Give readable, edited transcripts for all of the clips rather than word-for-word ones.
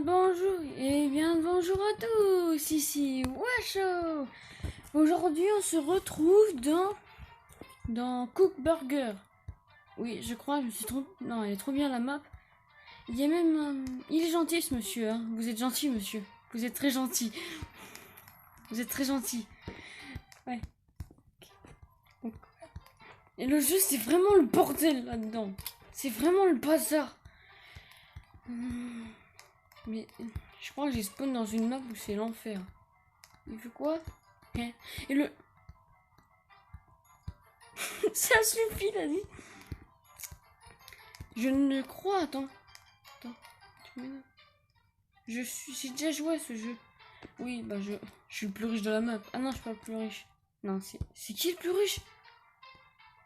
bonjour, bonjour à tous, ici Washo. Aujourd'hui on se retrouve dans Cook Burger. Oui, je crois, je me suis trompée. Non, elle est trop bien la map. Il y a même il est gentil ce monsieur, hein. Vous êtes gentil monsieur. Vous êtes très gentil. Vous êtes très gentil. Ouais. Donc, et le jeu c'est vraiment le bordel là-dedans. C'est vraiment le bazar. Mais je crois que j'ai spawn dans une map où c'est l'enfer. Il fait quoi? Et le... Ça suffit, là, dit. Je ne crois... Attends. J'ai déjà joué à ce jeu. Oui, bah je suis le plus riche de la map. Ah non, je suis pas le plus riche. Non, c'est qui le plus riche?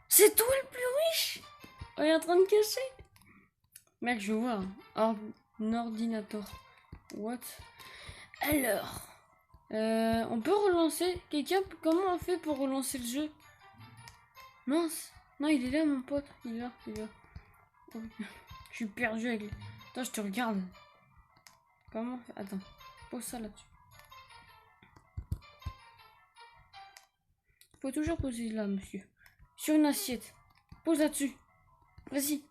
C'est toi le plus riche? Oh, il est en train de cacher. Mec, je vois. Un ordinateur. What? Alors... on peut relancer? Comment on fait pour relancer le jeu? Mince. Non, il est là, mon pote. Il est là. Oh, je suis perdu avec... Attends, je te regarde. Comment? Attends. Pose ça là-dessus. Faut toujours poser là, monsieur. Sur une assiette. Pose là-dessus. Vas-y.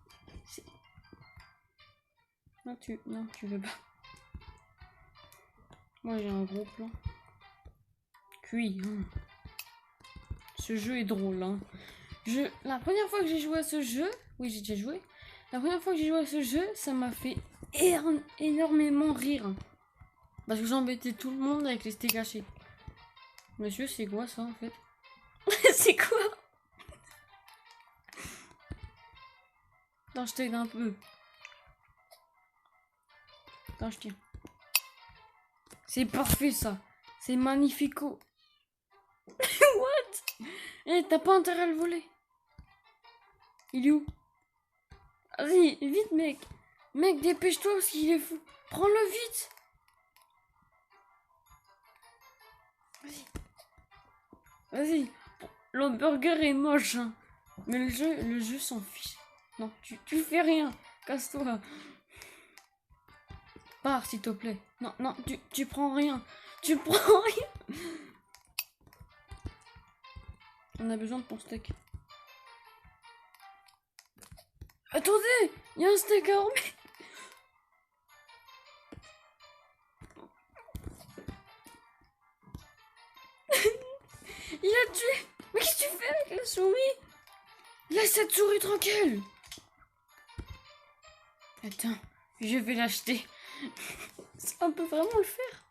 Non, tu veux pas. Moi, j'ai un gros plan. Cuit. Hein. Ce jeu est drôle. Hein. La première fois que j'ai joué à ce jeu... Oui, j'ai déjà joué. La première fois que j'ai joué à ce jeu, ça m'a fait énormément rire. Parce que j'embêtais tout le monde avec les steaks hachés. Monsieur, c'est quoi ça en fait? C'est quoi? Attends, je t'aide un peu. Attends, je tiens. C'est parfait ça. C'est magnifico. What? Eh, t'as pas intérêt à le voler. Il est où? Vas-y, vite mec. Mec, dépêche-toi parce qu'il est fou. Prends-le vite. Vas-y. L'hamburger est moche, hein. Mais le jeu s'en fiche. Non, tu fais rien. Casse-toi. Pars, s'il te plaît. Non, tu prends rien. Tu prends rien. On a besoin de ton steak. Attendez, il y a un steak armé. Il a tué. Mais qu'est-ce que tu fais avec la souris? Laisse cette souris tranquille. Attends, je vais l'acheter. On peut vraiment le faire.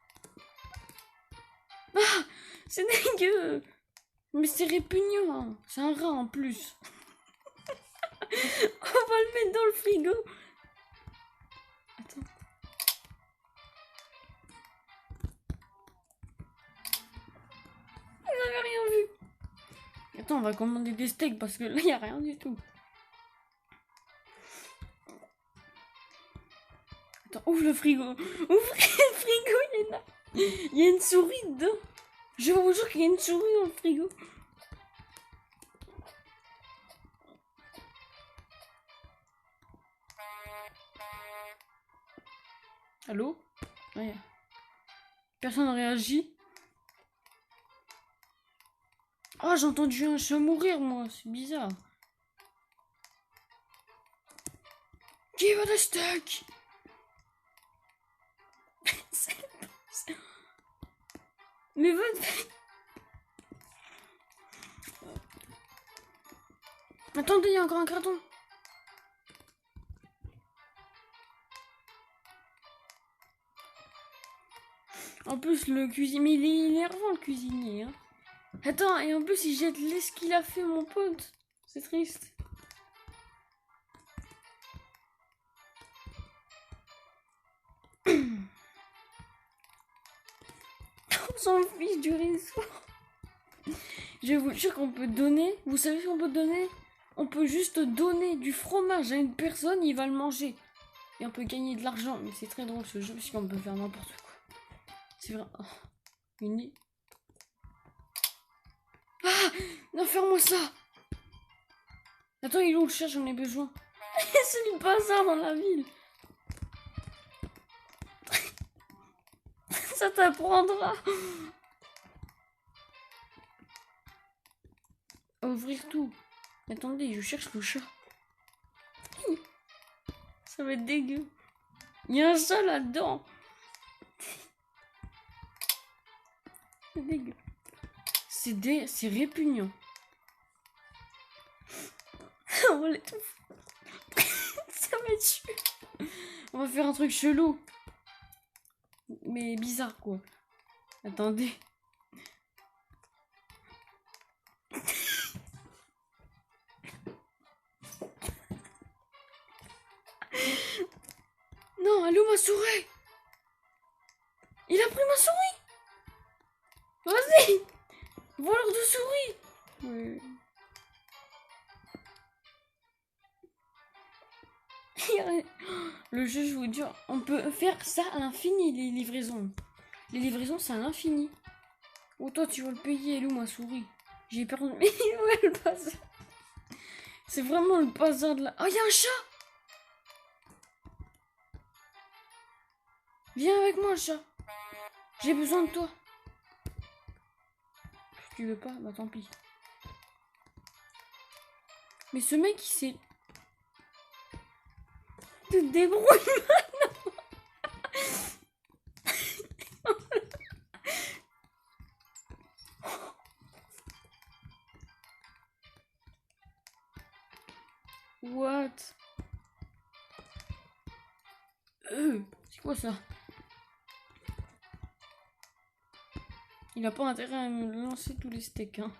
Ah, c'est dégueu. Mais c'est répugnant. C'est un rat en plus. On va le mettre dans le frigo. Attends. Vous n'avez rien vu. Attends, on va commander des steaks parce que là, il n'y a rien du tout. Attends, ouvre le frigo. Ouvre le frigo, il y a une souris dedans. Je vous jure qu'il y a une souris dans le frigo. Allô? Ouais. Personne n'a réagi. Oh, j'ai entendu un chat mourir, moi. C'est bizarre. Qui veut des steaks? Mais votre... Attendez, il y a encore un carton. En plus, le cuisinier... Mais il est énervant, le cuisinier. Hein. Attends, et en plus, il jette ce qu'il a fait, mon pote. C'est triste. On s'en fiche du réseau. Je vous jure qu'on peut donner. Vous savez ce qu'on peut donner? On peut juste donner du fromage à une personne, il va le manger. Et on peut gagner de l'argent. Mais c'est très drôle ce jeu parce qu'on peut faire n'importe quoi. C'est vrai. Oh. Une... Ah! Non, ferme-moi ça! Attends, il est où le chat? J'en ai besoin. C'est le bazar dans la ville. Ça t'apprendra à ouvrir tout. Attendez, je cherche le chat. Ça va être dégueu. Il y a un chat là-dedans. C'est dégueu. C'est répugnant. On va l'étouffer. Ça va être chiant. On va faire un truc chelou. Mais bizarre, quoi. Attendez. Non, allô, ma souris. Il a pris ma souris. Vas-y. Voleur de souris. Ouais. Le jeu, je vous dis, on peut faire ça à l'infini, les livraisons. Les livraisons, c'est à l'infini. Oh, toi, tu vas le payer, Hello, ma souris. J'ai peur de... Ouais, le bazar. C'est vraiment le bazar de la... Oh, il y a un chat. Viens avec moi, chat. J'ai besoin de toi. Tu veux pas? Bah, tant pis. Mais ce mec, il s'est... Tu te débrouilles maintenant. What? C'est quoi ça? Il a pas intérêt à me lancer tous les steaks, hein.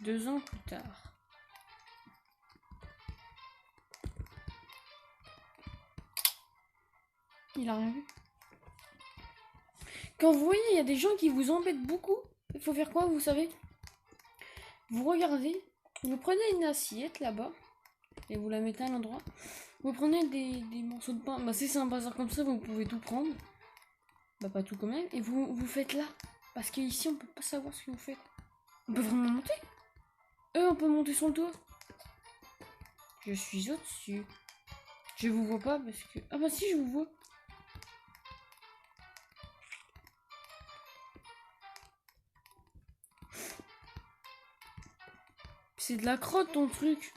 Deux ans plus tard. Il a rien vu. Quand vous voyez, il y a des gens qui vous embêtent beaucoup. Il faut faire quoi, vous savez? Vous regardez, vous prenez une assiette là-bas et vous la mettez à l'endroit. Vous prenez des morceaux de pain. Bah, si c'est un bazar comme ça, vous pouvez tout prendre. Bah, pas tout quand même. Et vous faites là. Parce qu'ici, on peut pas savoir ce que vous faites. On peut vraiment monter. On peut monter sur le toit. Je suis au-dessus. Je vous vois pas parce que... Ah bah si, je vous vois. C'est de la crotte ton truc.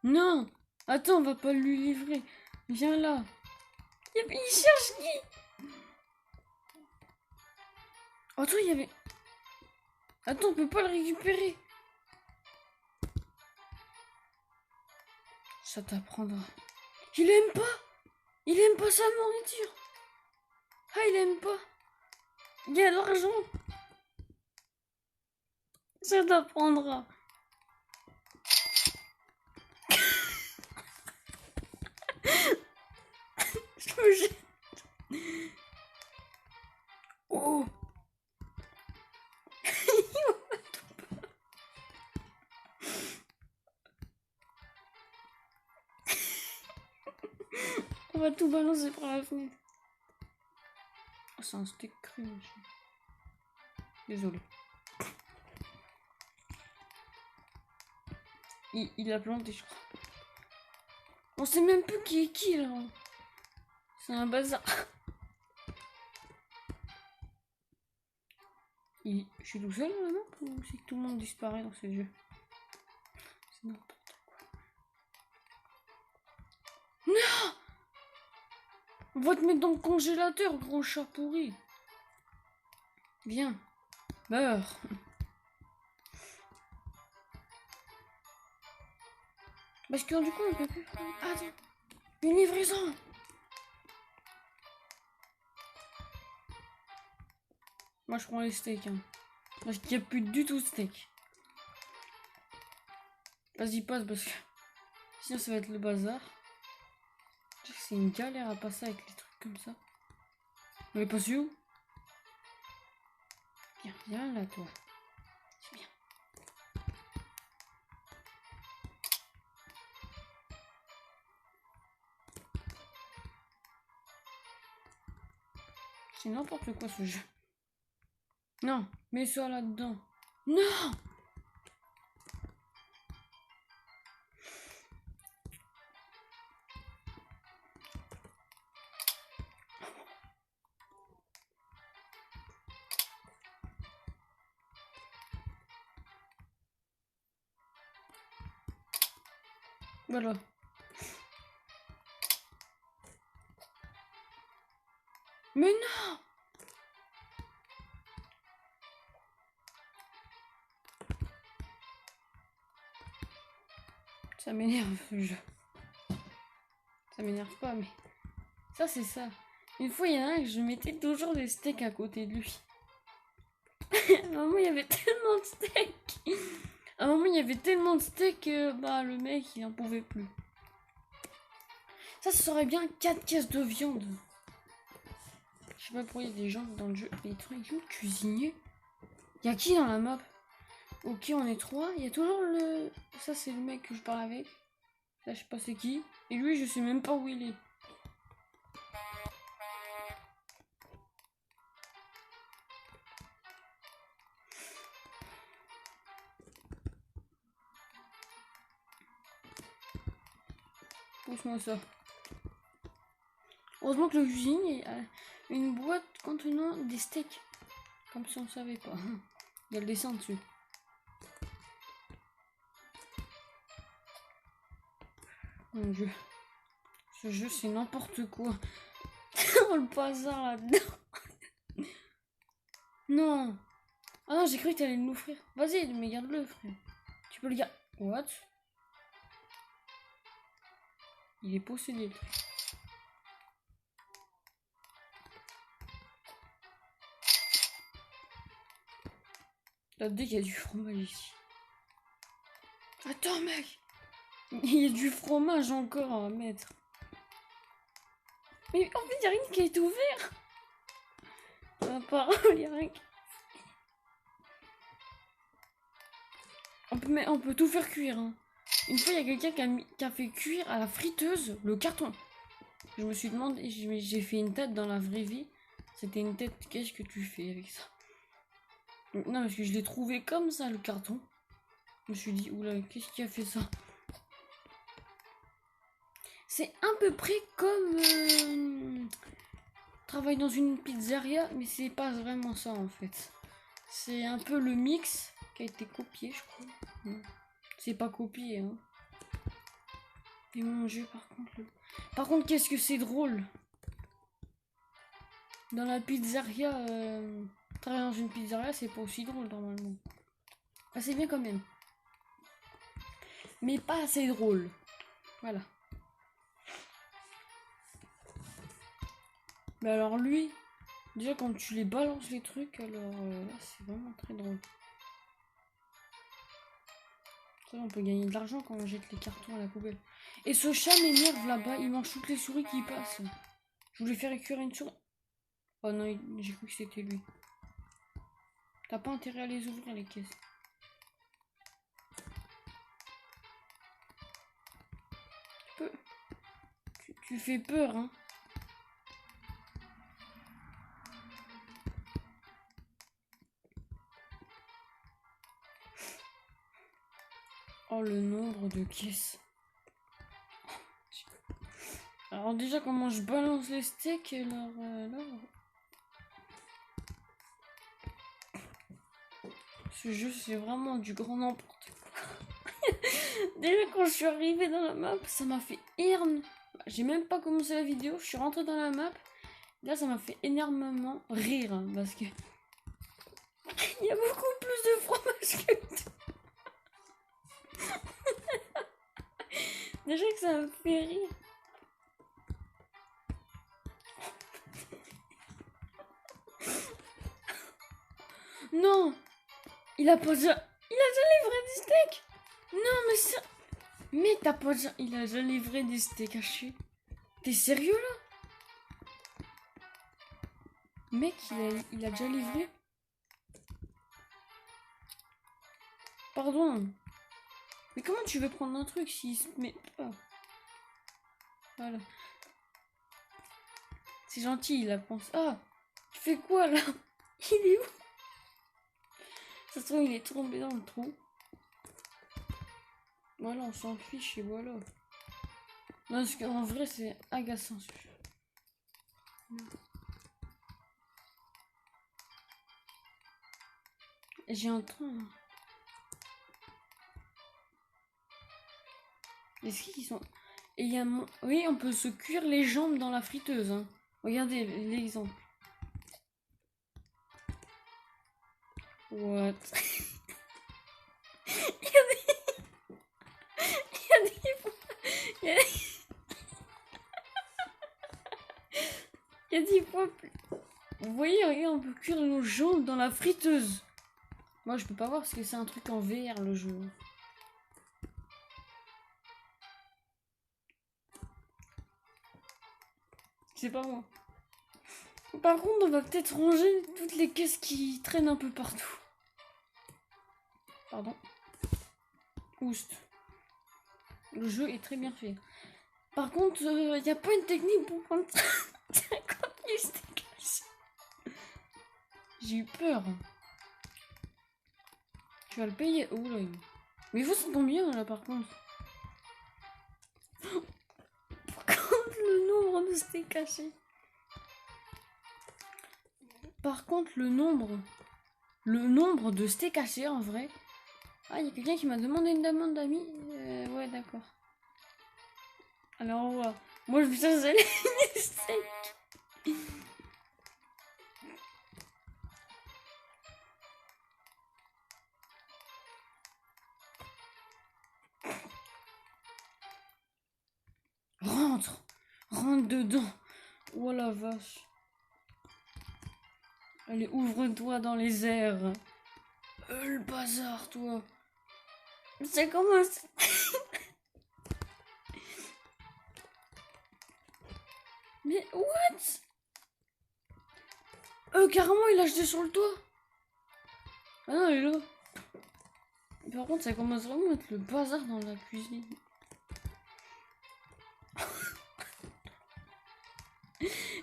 Non. Attends, on va pas lui livrer. Viens là. Il cherche qui? Attends, il y avait... Attends, on peut pas le récupérer. Ça t'apprendra. Il aime pas. Il aime pas sa nourriture. Ah, il aime pas. Il y a de l'argent. Ça t'apprendra. Je me jette. Oh. On va tout balancer par la fenêtre. Oh, c'est un steak cru. Désolé. Il a planté, je crois. On sait même plus qui est qui là. C'est un bazar. Je suis tout seul là, non? Ou c'est que tout le monde disparaît dans ce jeu? C'est n'importe quoi. Non! On va te mettre dans le congélateur, gros chat pourri. Viens. Meurs. Parce que du coup, on peut plus... Attends. Une livraison. Moi, je prends les steaks. Hein. Parce qu'il n'y a plus du tout de steak. Vas-y, passe parce que... Sinon, ça va être le bazar. C'est une galère à passer avec les trucs comme ça. On est passé où? Viens là, toi. C'est bien. C'est n'importe quoi ce jeu. Non, mets ça là-dedans. Non! Voilà. Mais non! Ça m'énerve ce jeu. Ça m'énerve pas, mais... Ça, c'est ça. Une fois, il y en a un que je mettais toujours des steaks à côté de lui. À un moment, il y avait tellement de steaks. À un moment, il y avait tellement de steaks que bah, le mec, il en pouvait plus. Ça serait bien 4 caisses de viande. Je sais pas pourquoi il y a des gens dans le jeu. Mais ils sont cuisiniers. Il y a qui dans la map? Ok, on est 3. Il y a toujours le... Ça, c'est le mec que je parle avec. Là, je sais pas c'est qui. Et lui, je sais même pas où il est. Pousse-moi ça. Heureusement que le cuisinier a une boîte contenant des steaks. Comme si on savait pas. Il y a le dessin dessus. Mon dieu. Ce jeu, c'est n'importe quoi. Oh, le bazar là-dedans. Non. Ah non, j'ai cru que t'allais l'offrir. Vas-y, mais garde-le, frère. Tu peux le garder. What? Il est possédé. Là, dès qu'il y a du fromage ici. Attends, mec. Il y a du fromage encore à mettre. Mais en fait, il n'y a rien qui est ouvert. Apparemment, il n'y a rien qui... On peut tout faire cuire. Hein. Une fois, il y a quelqu'un qui a fait cuire à la friteuse le carton. Je me suis demandé, j'ai fait une tête dans la vraie vie. C'était une tête, qu'est-ce que tu fais avec ça? Non, parce que je l'ai trouvé comme ça, le carton. Je me suis dit, oula, qu'est-ce qui a fait ça? C'est à peu près comme travailler dans une pizzeria, mais c'est pas vraiment ça en fait. C'est un peu le mix qui a été copié, je crois. C'est pas copié, hein. Mais mon dieu, par contre, qu'est-ce que c'est drôle. Dans la pizzeria, travailler dans une pizzeria, c'est pas aussi drôle normalement. Ah, c'est bien quand même. Mais pas assez drôle. Voilà. Mais alors lui, déjà quand tu les balances les trucs, alors là c'est vraiment très drôle. Ça, on peut gagner de l'argent quand on jette les cartons à la poubelle. Et ce chat m'énerve là-bas, il mange toutes les souris qui passent. Je voulais faire cuire une souris. Oh non, j'ai cru que c'était lui. T'as pas intérêt à les ouvrir les caisses. Tu fais peur, hein. Oh, le nombre de caisses. Alors déjà, comment je balance les steaks, alors là... Ce jeu, c'est vraiment du grand n'importe quoi. Déjà, quand je suis arrivée dans la map, ça m'a fait énorme. J'ai même pas commencé la vidéo, je suis rentrée dans la map. Là, ça m'a fait énormément rire, hein, parce que... Il y a beaucoup plus de fromage que tout. Déjà que ça me fait rire. Non, il a déjà livré des steaks. Non, mais ça... Mais t'as pas déjà... Il a déjà livré des steaks hachés. T'es sérieux, là? Mec, il a déjà livré. Pardon. Mais comment tu veux prendre un truc s'il se met pas? Voilà. C'est gentil, il a pensé. Ah, tu fais quoi, là? Il est où? Ça se trouve, il est tombé dans le trou. Voilà, on s'en fiche et voilà. Non, parce qu'en vrai, c'est agaçant ce jeu. J'ai un train. Les skis qui sont... Et il y a... Oui, on peut se cuire les jambes dans la friteuse. Hein. Regardez l'exemple. What? Il y a des... Il y a des... Il y a des... Il y a 10 fois plus... Vous voyez, regarde, on peut cuire nos jambes dans la friteuse. Moi, je peux pas voir parce que c'est un truc en VR, le jeu. C'est pas moi. Par contre, on va peut-être ranger toutes les caisses qui traînent un peu partout. Pardon. Oust. Le jeu est très bien fait. Par contre, il n'y a pas une technique pour prendre 50 000 steaks. J'ai eu peur. Tu vas le payer. Oh là. Mais il faut ça combien là par contre? Par contre, le nombre de steaks cachés. Par contre, le nombre de steaks cachés en vrai. Ah, il y a quelqu'un qui m'a demandé une demande d'amis. Ouais, d'accord. Alors, on va. Moi, je vais chercher les steaks. Rentre dedans. Oh la vache. Allez, ouvre-toi dans les airs. Le bazar, toi. Ça commence. Mais what? Carrément, il a jeté sur le toit. Ah non, il est là. Par contre, ça commence vraiment à être le bazar dans la cuisine.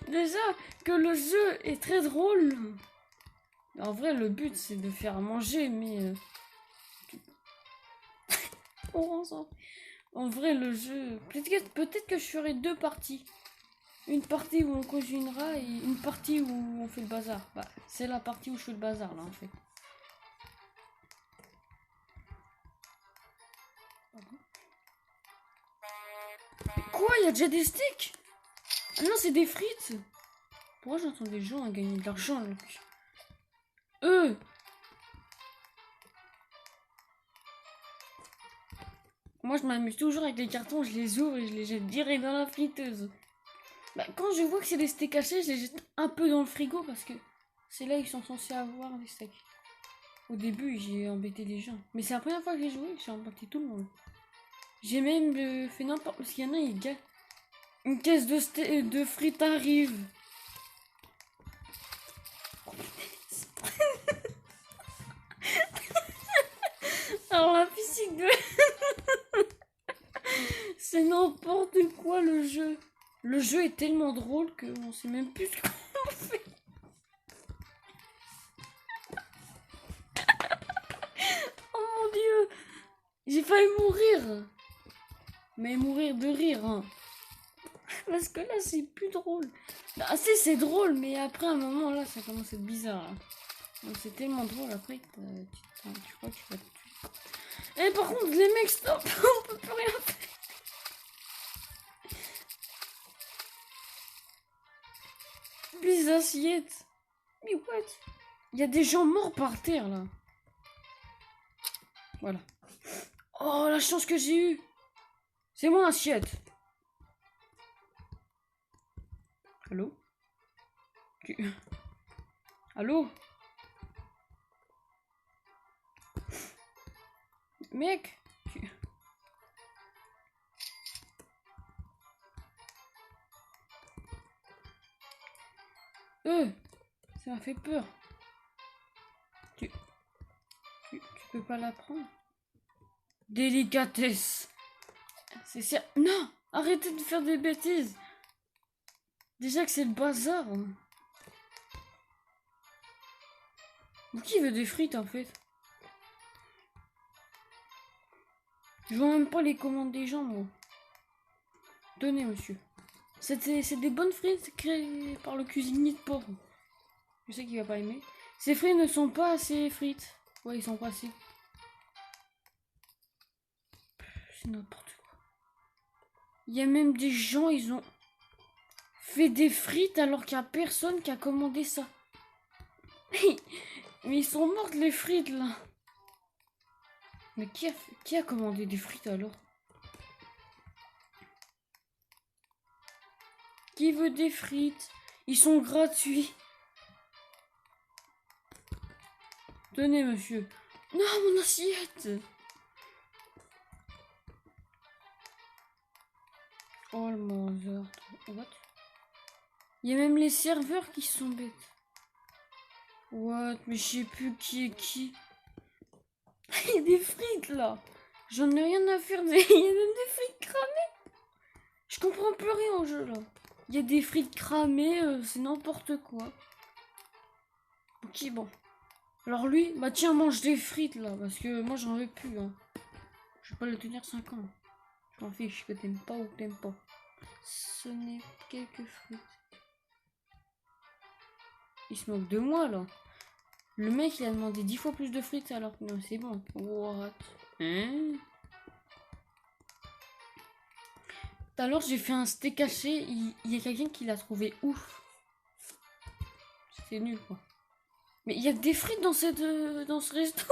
Déjà que le jeu est très drôle. En vrai, le but c'est de faire manger, mais en vrai, le jeu. Peut-être que je ferai deux parties. Une partie où on cuisinera et une partie où on fait le bazar. Bah, c'est la partie où je fais le bazar là en fait. Quoi? Il y a déjà des steaks? Ah non, c'est des frites. Pourquoi j'entends des gens à gagner de l'argent là? Moi, je m'amuse toujours avec les cartons, je les ouvre et je les jette direct dans la friteuse. Bah, quand je vois que c'est des steaks cachés, je les jette un peu dans le frigo parce que c'est là qu'ils sont censés avoir des steaks. Au début, j'ai embêté les gens. Mais c'est la première fois que j'ai joué, j'ai embêté tout le monde. J'ai même fait n'importe... Parce qu'il y en a, ils gagnent. Une caisse de frites arrive. Alors la physique de... C'est n'importe quoi le jeu. Le jeu est tellement drôle qu'on sait même plus ce qu'on fait. Oh mon dieu. J'ai failli mourir. Mais mourir de rire. Hein. Parce que là c'est plus drôle. Ah si c'est drôle mais après un moment là ça commence à être bizarre. Hein. Donc c'est tellement drôle après que tu crois que tu vas te tuer. Et par contre les mecs stop. On peut plus rien faire. Les assiettes. Mais what? Il y a des gens morts par terre là. Voilà. Oh la chance que j'ai eue. C'est mon assiette. Allô? Allô? Mec? Ça m'a fait peur. Tu peux pas la prendre? Délicatesse. C'est ça. Non! Arrêtez de faire des bêtises. Déjà que c'est le bazar. Qui veut des frites en fait? Je vois même pas les commandes des gens moi. Tenez monsieur. C'est des bonnes frites créées par le cuisinier de porc. Je sais qu'il va pas aimer. Ces frites ne sont pas assez frites. Ouais, ils sont pas assez. C'est n'importe quoi. Il y a même des gens, ils ont fait des frites alors qu'il n'y a personne qui a commandé ça. Mais ils sont mortes les frites là. Mais qui a commandé des frites alors? Qui veut des frites? Ils sont gratuits. Tenez monsieur. Non, mon assiette. Oh le mother. What? Il y a même les serveurs qui sont bêtes. What? Mais je sais plus qui est qui. Il y a des frites là. J'en ai rien à faire. Il y a même des frites cramées. Je comprends plus rien au jeu là. Il y a des frites cramées, c'est n'importe quoi. Ok, bon. Alors lui, bah tiens, mange des frites là, parce que moi j'en veux plus. Hein. Je vais pas le tenir 5 ans. Je m'en fiche que t'aimes pas ou t'aimes pas. Ce n'est quelques frites. Il se moque de moi là. Le mec il a demandé 10 fois plus de frites alors que non, c'est bon. What? Hein? Tout à l'heure j'ai fait un steak haché, il y a quelqu'un qui l'a trouvé ouf. C'était nul quoi. Mais il y a des frites dans ce resto.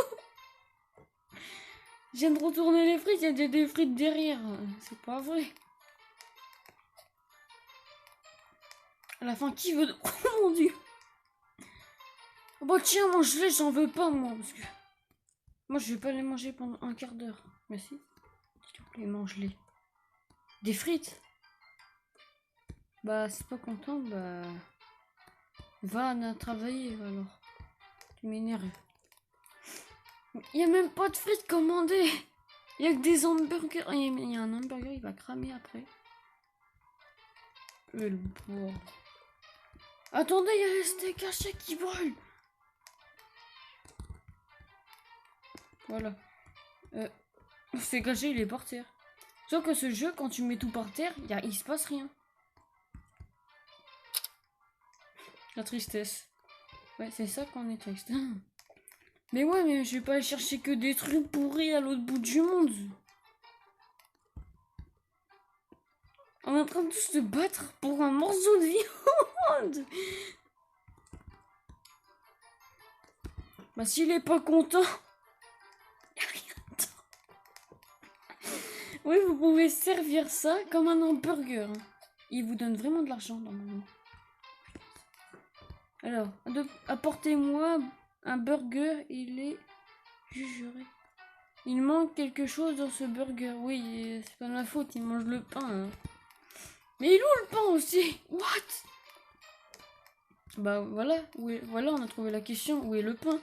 Je viens de retourner les frites, il y a des frites derrière. C'est pas vrai. À la fin, qui veut... Oh mon dieu. Bah tiens, mange-les, j'en veux pas moi. Parce que... Moi, je vais pas les manger pendant un quart d'heure. Merci. S'il te plaît, mange-les. Des frites. Bah, c'est pas content, bah... Va travailler, alors. Tu m'énerves. Il y a même pas de frites commandées. Il y a que des hamburgers. Il y a un hamburger, il va cramer après. Le bourre. Attendez, il y a les steaks hachés qui brûlent. Voilà. Le steak haché, il est par terre. Sauf que ce jeu, quand tu mets tout par terre, il se passe rien. La tristesse. Ouais, c'est ça qu'on est triste. Mais ouais, mais je vais pas aller chercher que des trucs pourris à l'autre bout du monde. On est en train de tous se battre pour un morceau de viande. Bah s'il est pas content, y a rien dedans. Oui, vous pouvez servir ça comme un hamburger. Il vous donne vraiment de l'argent normalement. Alors, apportez-moi un burger, il est juré. Il manque quelque chose dans ce burger. Oui, c'est pas ma faute, il mange le pain. Hein. Mais il est où le pain aussi? What? Bah voilà, voilà, on a trouvé la question. Où est le pain?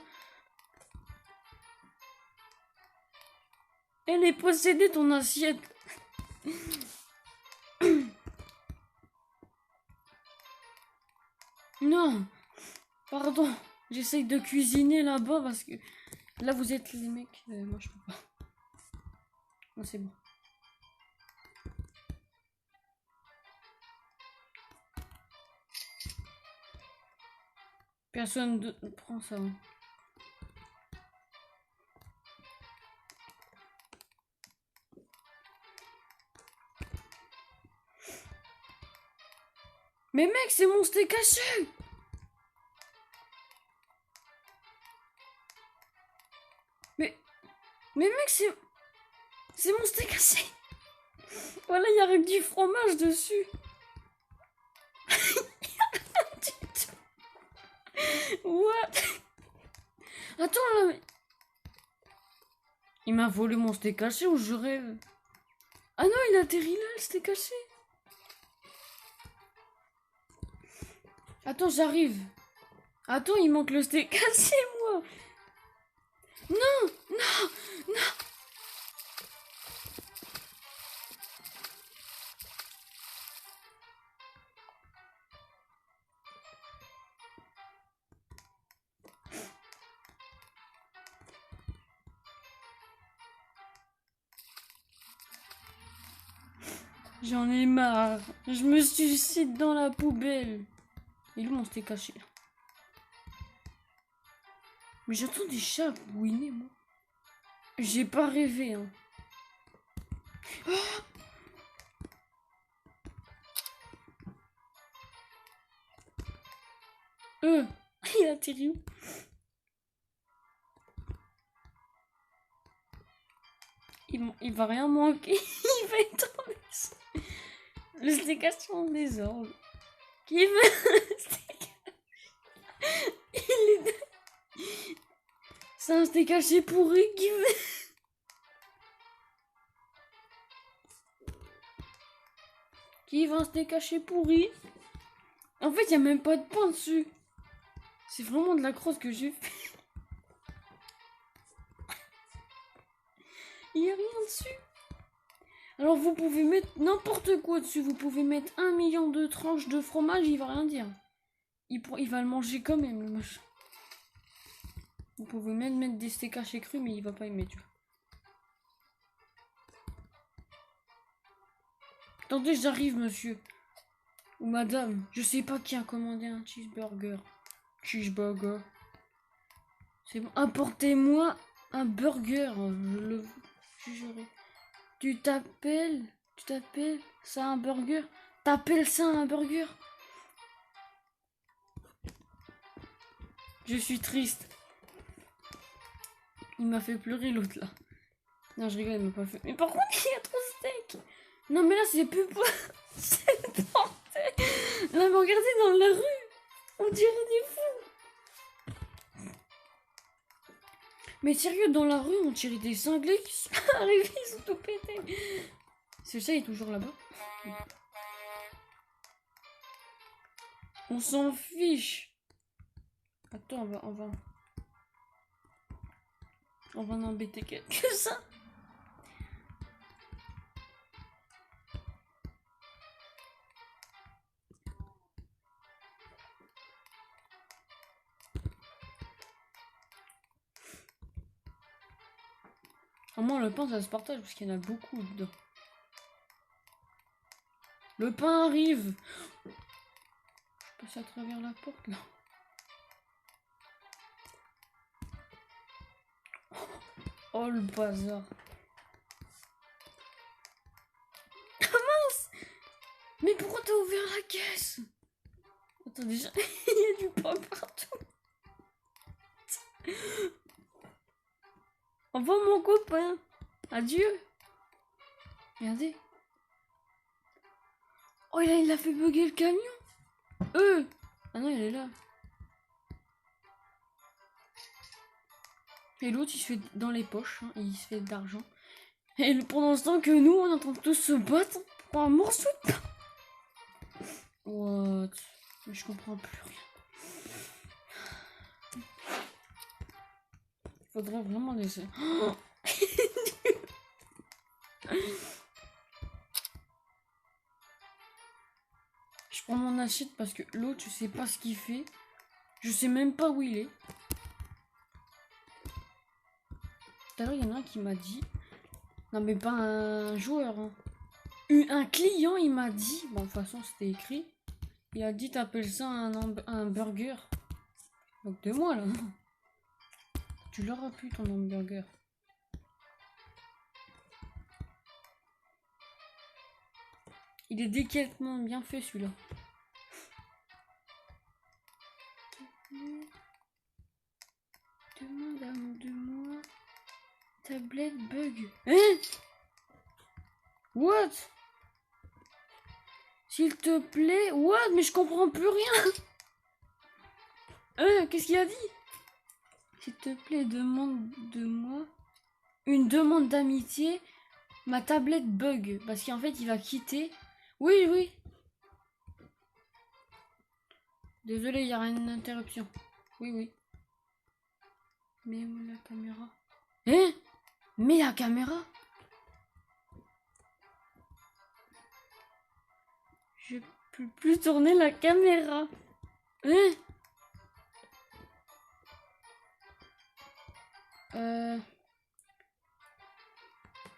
Elle est possédée ton assiette. Non, pardon. J'essaye de cuisiner là-bas parce que là vous êtes les mecs. Moi je peux pas. Non, c'est bon. Personne ne prend ça. Hein. Mais mec, c'est mon steak haché. Mais mec, c'est mon steak haché. Voilà, il y a du fromage dessus. What? Attends là, mais... Il m'a volé mon steak haché ou je rêve? Ah non, il a atterri là, le steak haché. Attends, j'arrive. Attends, il manque le steak haché, moi. Non, non, non. J'en ai marre. Je me suicide dans la poubelle. Et lui, on s'était caché. Mais j'entends des chats bouiner, moi. J'ai pas rêvé, hein. Oh, Il a atterri où? Il va rien manquer. Il va être en désordre. Le steakage en désordre. Qui veut un steakage? Il est... C'est un steakage, c'est pourri. Qui veut... Qui veut un steakage, c'est pourri? En fait, il n'y a même pas de pain dessus. C'est vraiment de la crosse que j'ai fait. Il n'y a rien dessus. Alors vous pouvez mettre n'importe quoi dessus. Vous pouvez mettre 1 million de tranches de fromage, il va rien dire. Il va le manger quand même, le machin. Vous pouvez même mettre des steaks hachés crus, mais il va pas aimer, tu vois. Attendez, j'arrive, monsieur. Ou madame. Je sais pas qui a commandé un cheeseburger. Cheeseburger. C'est bon. Apportez-moi un burger. Je le jugerai. Tu t'appelles ça un burger? T'appelles ça un burger? Je suis triste. Il m'a fait pleurer l'autre là. Non, je rigole, il m'a pas fait. Mais par contre, il y a trop de steak. Non, mais là, c'est plus pas. C'est tenté. Là, mais regardez dans la rue. On dirait des fous. Mais sérieux, dans la rue, on dirait des cinglés qui sont arrivés, ils sont tout pétés. Ce chat est toujours là-bas. On s'en fiche. Attends, on va en embêter quelques-uns. Au moins, le pain, ça se partage parce qu'il y en a beaucoup dedans. Le pain arrive. Je passe à travers la porte, là. Oh, le bazar. Ah mince! Mais pourquoi t'as ouvert la caisse? Attends, déjà, il y a du pain partout. Au revoir, mon copain. Adieu. Regardez. Oh, il a fait bugger le camion. Ah non, il est là. Et l'autre, il se fait dans les poches. Hein, et il se fait d'argent. Et pendant ce temps que nous, on est en train de tous se battre pour un morceau de pain. What? Mais je comprends plus rien. Faudrait vraiment laisser. Oh. Je prends mon assiette parce que l'autre, je sais pas ce qu'il fait. Je sais même pas où il est. Tout à l'heure, il y en a un qui m'a dit. Non, mais pas un joueur. Hein. Un client, il m'a dit. Bon, de toute façon, c'était écrit. Il a dit, t'appelles ça un burger. Donc, de moi, là. Tu l'auras plus, ton hamburger. Il est délicatement bien fait, celui-là. Demande de moi. Tablette bug. Hein? What? S'il te plaît. What? Mais je comprends plus rien. Qu'est-ce qu'il a dit? S'il te plaît, demande de moi une demande d'amitié. Ma tablette bug. Parce qu'en fait, il va quitter. Oui, oui. Désolé, il y a une interruption. Oui, oui. Mais où la caméra? Hein? Mais la caméra? Je peux plus tourner la caméra. Hein?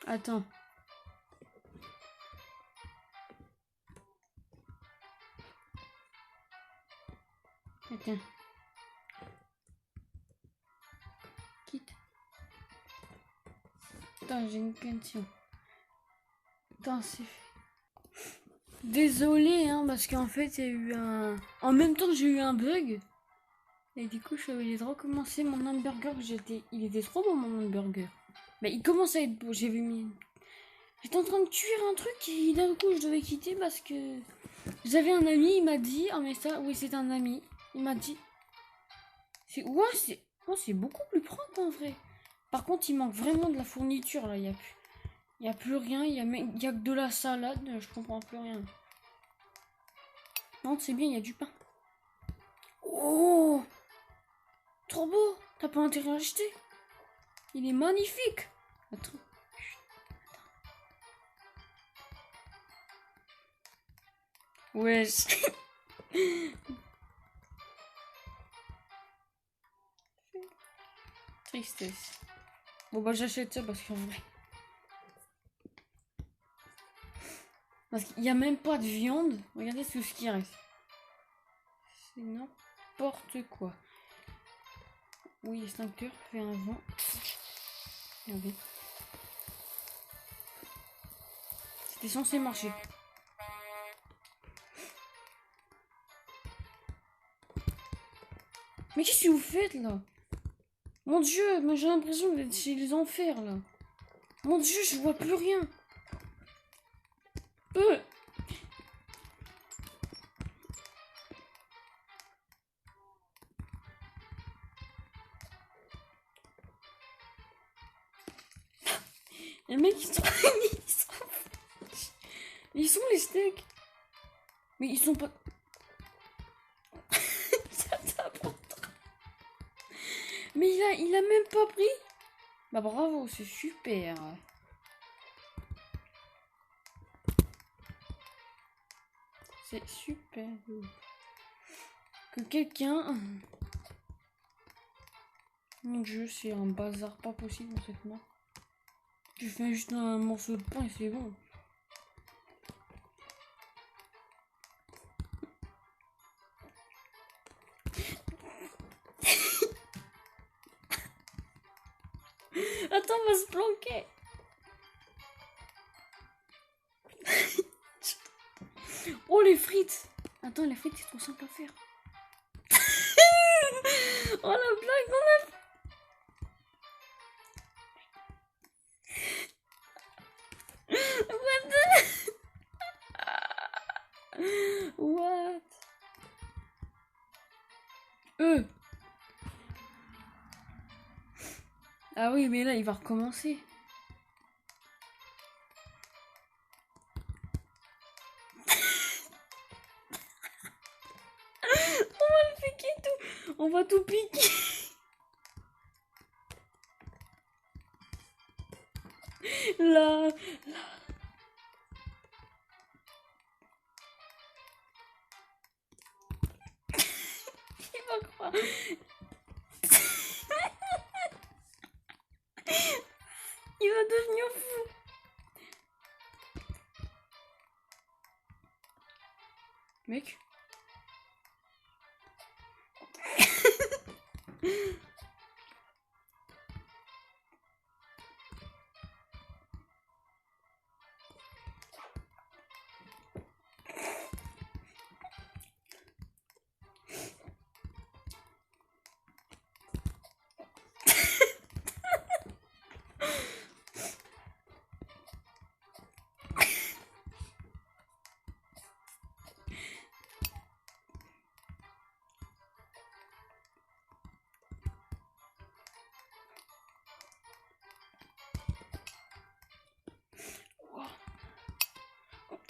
Attends. Attends. Quitte. Attends, j'ai une question. Attends, c'est fait. Désolé, hein, parce qu'en fait, il y a eu un... En même temps, j'ai eu un bug. Et du coup, je suis obligée de recommencer mon hamburger. Il était trop bon, mon hamburger. Mais il commence à être beau. J'étais en train de cuire un truc et d'un coup, je devais quitter parce que j'avais un ami. Il m'a dit, ah mais ça, oui, c'est un ami. Il m'a dit, c'est beaucoup plus propre en vrai. Par contre, il manque vraiment de la fourniture là. Il y a plus rien. Il y a que de la salade. Je comprends plus rien. Non, c'est bien. Il y a du pain. Oh, trop beau. T'as pas intérêt à acheter. Il est magnifique. Attends. Wesh. Tristesse. Bon bah j'achète ça parce qu'en vrai. Parce qu'il n'y a même pas de viande. Regardez tout ce qui reste. C'est n'importe quoi. Oui, extincteur fait un vent. Regardez. C'était censé marcher. Mais qu'est-ce que vous faites là? Mon dieu, moi j'ai l'impression d'être chez les enfers là. Mon dieu, je vois plus rien. Les mecs ils sont les steaks. Mais ils sont pas. Mais il a même pas pris. Bah bravo, c'est super. C'est super. Que quelqu'un. Mon dieu, c'est un bazar pas possible dans cette map. Tu fais juste un morceau de pain et c'est bon. Attends, on va se planquer. Oh, les frites. Attends, les frites, c'est trop simple à faire. Oh, la blague, on a... What? Ah oui, mais là, il va recommencer. On va le piquer tout. On va tout piquer. Là. Il va croire. Il va devenir fou. Mec.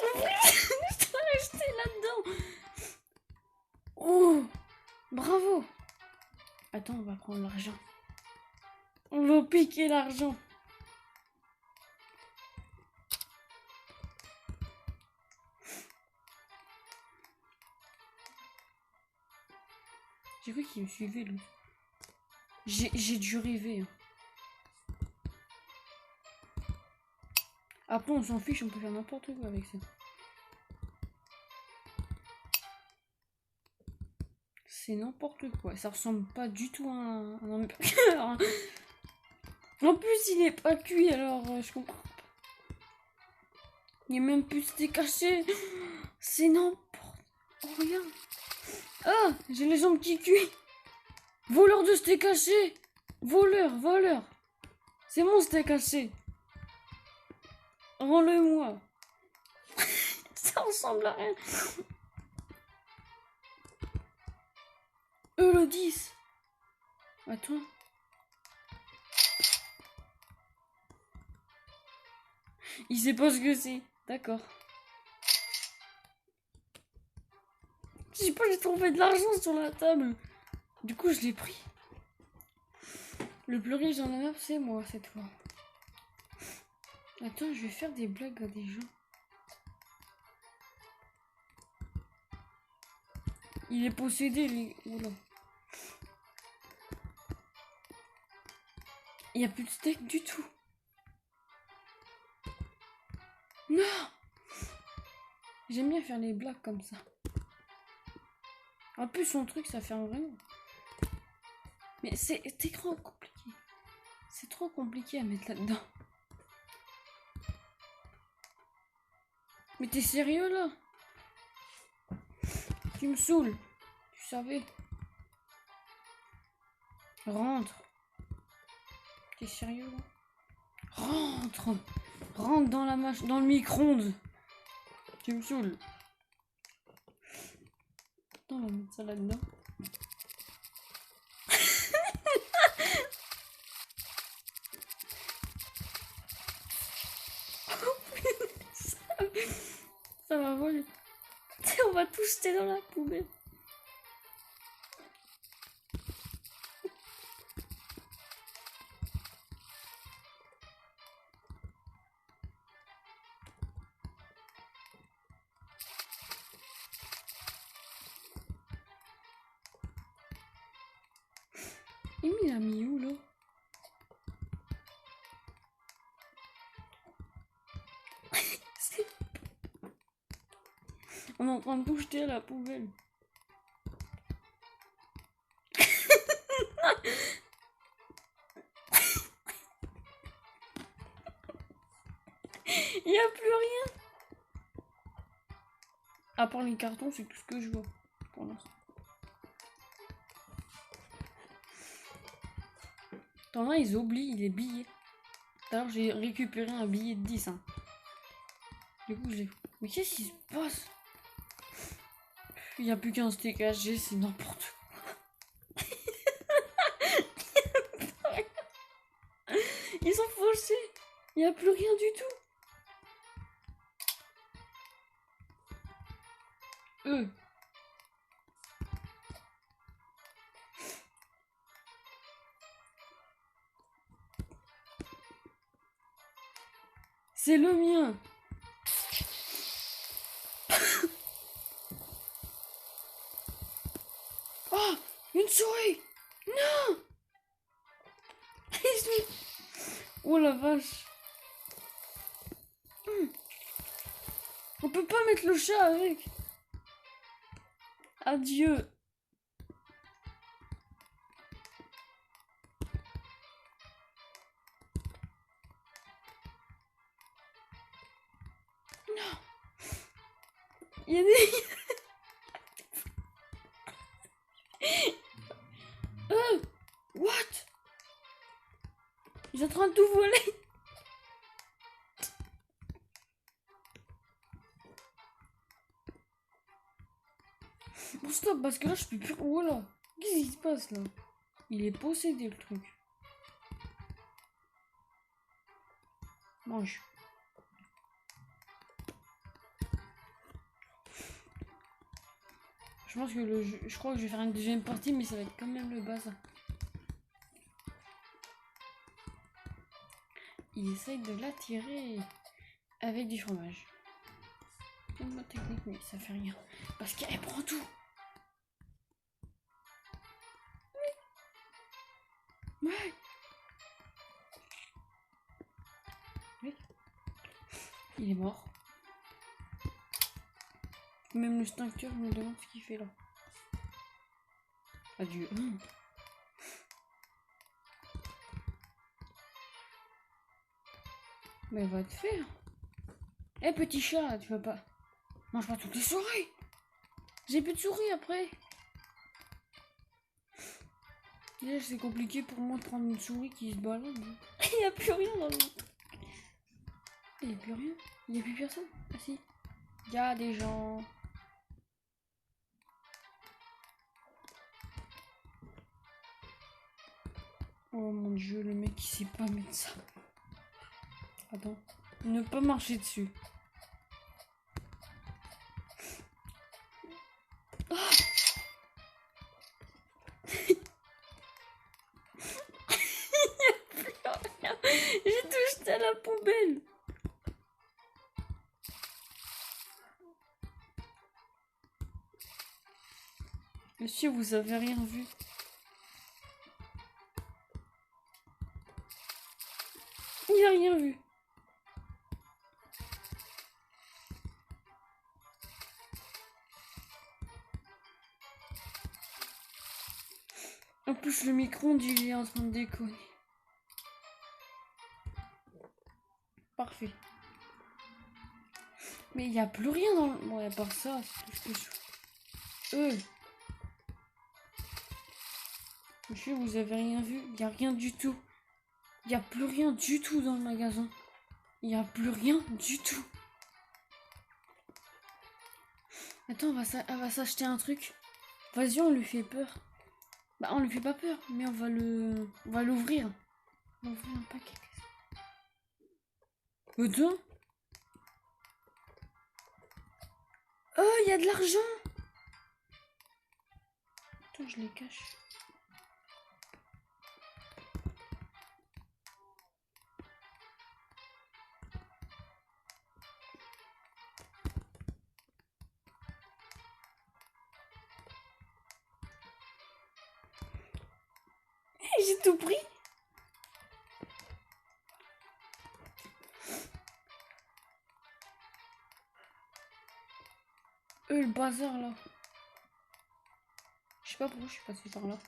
Je dois rester là-dedans. Oh, bravo. Attends, on va prendre l'argent. On va piquer l'argent. J'ai cru qu'il me suivait, lui. J'ai dû rêver. Après, on s'en fiche, on peut faire n'importe quoi avec ça. C'est n'importe quoi. Ça ressemble pas du tout à un hamburger. En plus, il est pas cuit, alors je comprends pas. Il est même plus steak caché. C'est n'importe. Oh, regarde. Ah, j'ai les jambes qui cuisent. Voleur de steak haché. Voleur. C'est mon steak haché. Rends-le-moi. Ça ressemble à rien. Le 10. Attends. Il sait pas ce que c'est. D'accord. Je sais pas, j'ai trouvé de l'argent sur la table. Du coup, je l'ai pris. Le plus riche dans la map, c'est moi cette fois. Attends, je vais faire des blagues à des gens. Il est possédé, les... Oula. Il n'y a plus de steak du tout. Non! J'aime bien faire les blagues comme ça. En plus, son truc, ça ferme vraiment. Mais c'est trop compliqué. C'est trop compliqué à mettre là-dedans. Mais t'es sérieux, là? Tu me saoules. Tu savais. Rentre. T'es sérieux, là? Rentre. Rentre dans la machine, dans le micro-ondes. Tu me saoules. Attends, on va mettre ça là-dedans. Ça va voler. On va tout jeter dans la poubelle. Il a mis où, là? On est en train de tout jeter à la poubelle. Il n'y a plus rien. À part les cartons, c'est tout ce que je vois pour l'instant. T'en as, ils oublient les billets. Alors j'ai récupéré un billet de 10. Hein. Du coup, j'ai... Mais qu'est-ce qui se passe? Il n'y a plus qu'un steak haché, c'est n'importe quoi. Ils sont fauchés. Il n'y a plus rien du tout. C'est le mien. Oh, une souris. Non. Oh la vache. On peut pas mettre le chat avec. Adieu. Non. Il y a des... What? Ils sont en train de tout voler. Bon stop, parce que là je peux plus... Voilà. Qu'est-ce qui se passe là? Il est possédé le truc. Mange. Je pense que le jeu... Je crois que je vais faire une deuxième partie, mais ça va être quand même le bazar. Il essaye de l'attirer avec du fromage. C'est une bonne technique, mais ça fait rien. Parce qu'elle prend tout. Ouais. Oui. Il est mort. Même le stincteur me demande ce qu'il fait là. Adieu. Mais va te faire. Eh petit chat, tu vas pas. Mange pas toutes les souris. J'ai plus de souris après. Déjà, c'est compliqué pour moi de prendre une souris qui se balade. Il n'y a plus rien dans le truc. Il n'y a plus rien. Il n'y a plus personne. Ah si. Il y a des gens. Oh mon dieu, le mec il sait pas mettre ça. Attends. Ne pas marcher dessus. Oh j'ai tout jeté à la poubelle. Monsieur, vous avez rien vu. Il a rien vu. En plus, le micro-ondes, il est en train de déconner. Parfait. Mais il n'y a plus rien dans le... Bon, à part ça, c'est tout ce que je... Monsieur, vous avez rien vu? Il n'y a rien du tout. Il n'y a plus rien du tout dans le magasin. Il n'y a plus rien du tout. Attends, elle va s'acheter un truc. Vas-y, on lui fait peur. Bah, on lui fait pas peur, mais on va l'ouvrir. On va ouvrir un paquet. Attends. Oh, il y a de l'argent. Attends, je les cache. J'ai tout pris. Le bazar là. Je sais pas pourquoi je suis passée par là.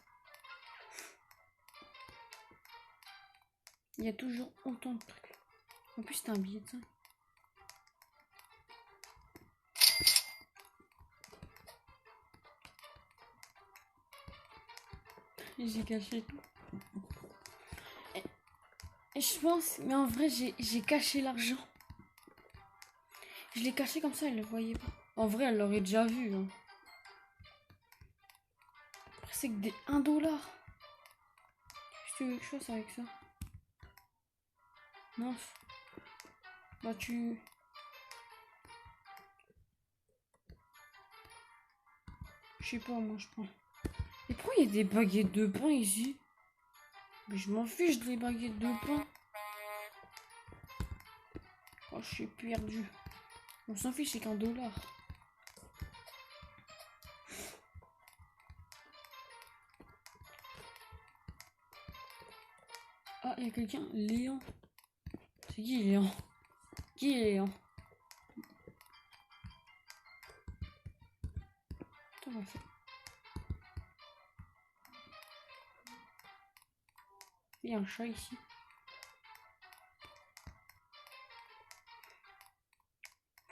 Il y a toujours autant de trucs. En plus, c'est un billet de ça. J'ai caché tout. Et je pense, mais en vrai, j'ai caché l'argent. Je l'ai caché comme ça, elle le voyait pas. En vrai, elle l'aurait déjà vu. Hein. Après, c'est que des 1 $. Si tu veux quelque chose avec ça. Non. Bah, tu... Je sais pas, moi, je prends. Et pourquoi il y a des baguettes de pain ici? Mais je m'en fiche des baguettes de pain. Oh, je suis perdu. On s'en fiche, c'est qu'1 $. Ah, il y a quelqu'un. Léon. C'est qui Léon? Qui est Léon? Attends, on va faire. Il y a un chat ici.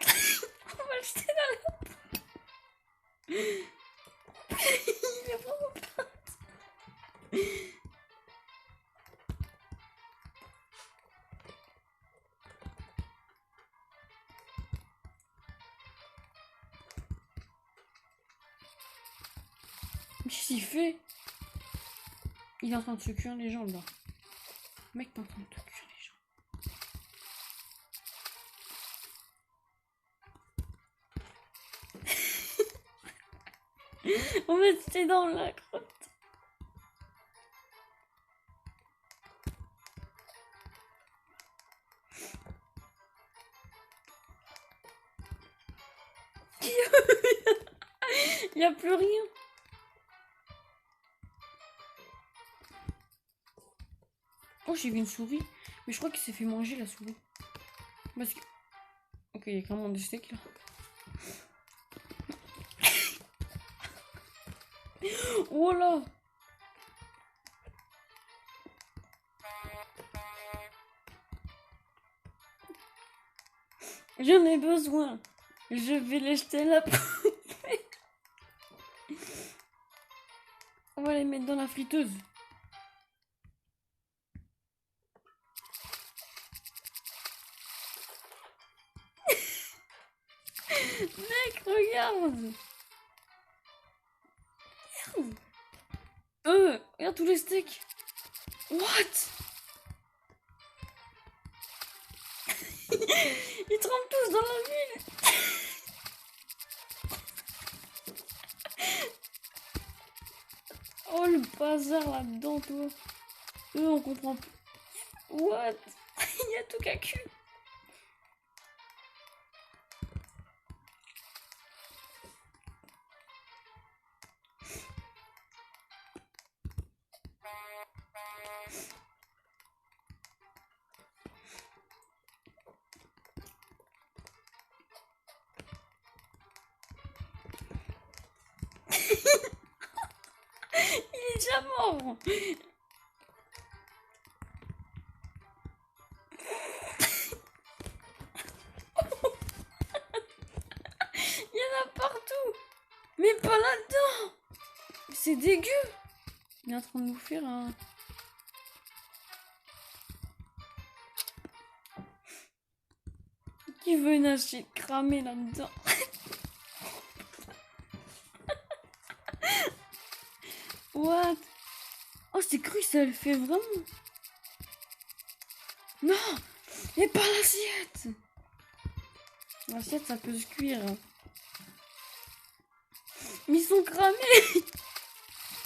On va le jeter dans la... Il est vraiment pas... Qu'est-ce qu'il fait? Il est en train de se cuire les jambes là. Mec, t'es en train de te cuire les jambes. On va jeter dans la crotte. Il n'y a plus rien. Oh, j'ai vu une souris. Mais je crois qu'il s'est fait manger la souris. Parce que... Ok, il y a quand même des steaks là. Oh là! J'en ai besoin. Je vais les jeter là. On va les mettre dans la friteuse. Mec, regarde. Regarde tous les steaks. What? Ils trempent tous dans la ville. Oh le bazar là-dedans, toi. On comprend plus. What? Il y a tout qu'à cul. Il est déjà mort. Il y en a partout. Mais pas là-dedans. C'est dégueu. Il est en train de nous faire un... Qui veut une assiette cramée là-dedans? What? Oh, c'est cru, ça le fait vraiment. Non, mais pas l'assiette. L'assiette, ça peut se cuire. Mais ils sont cramés.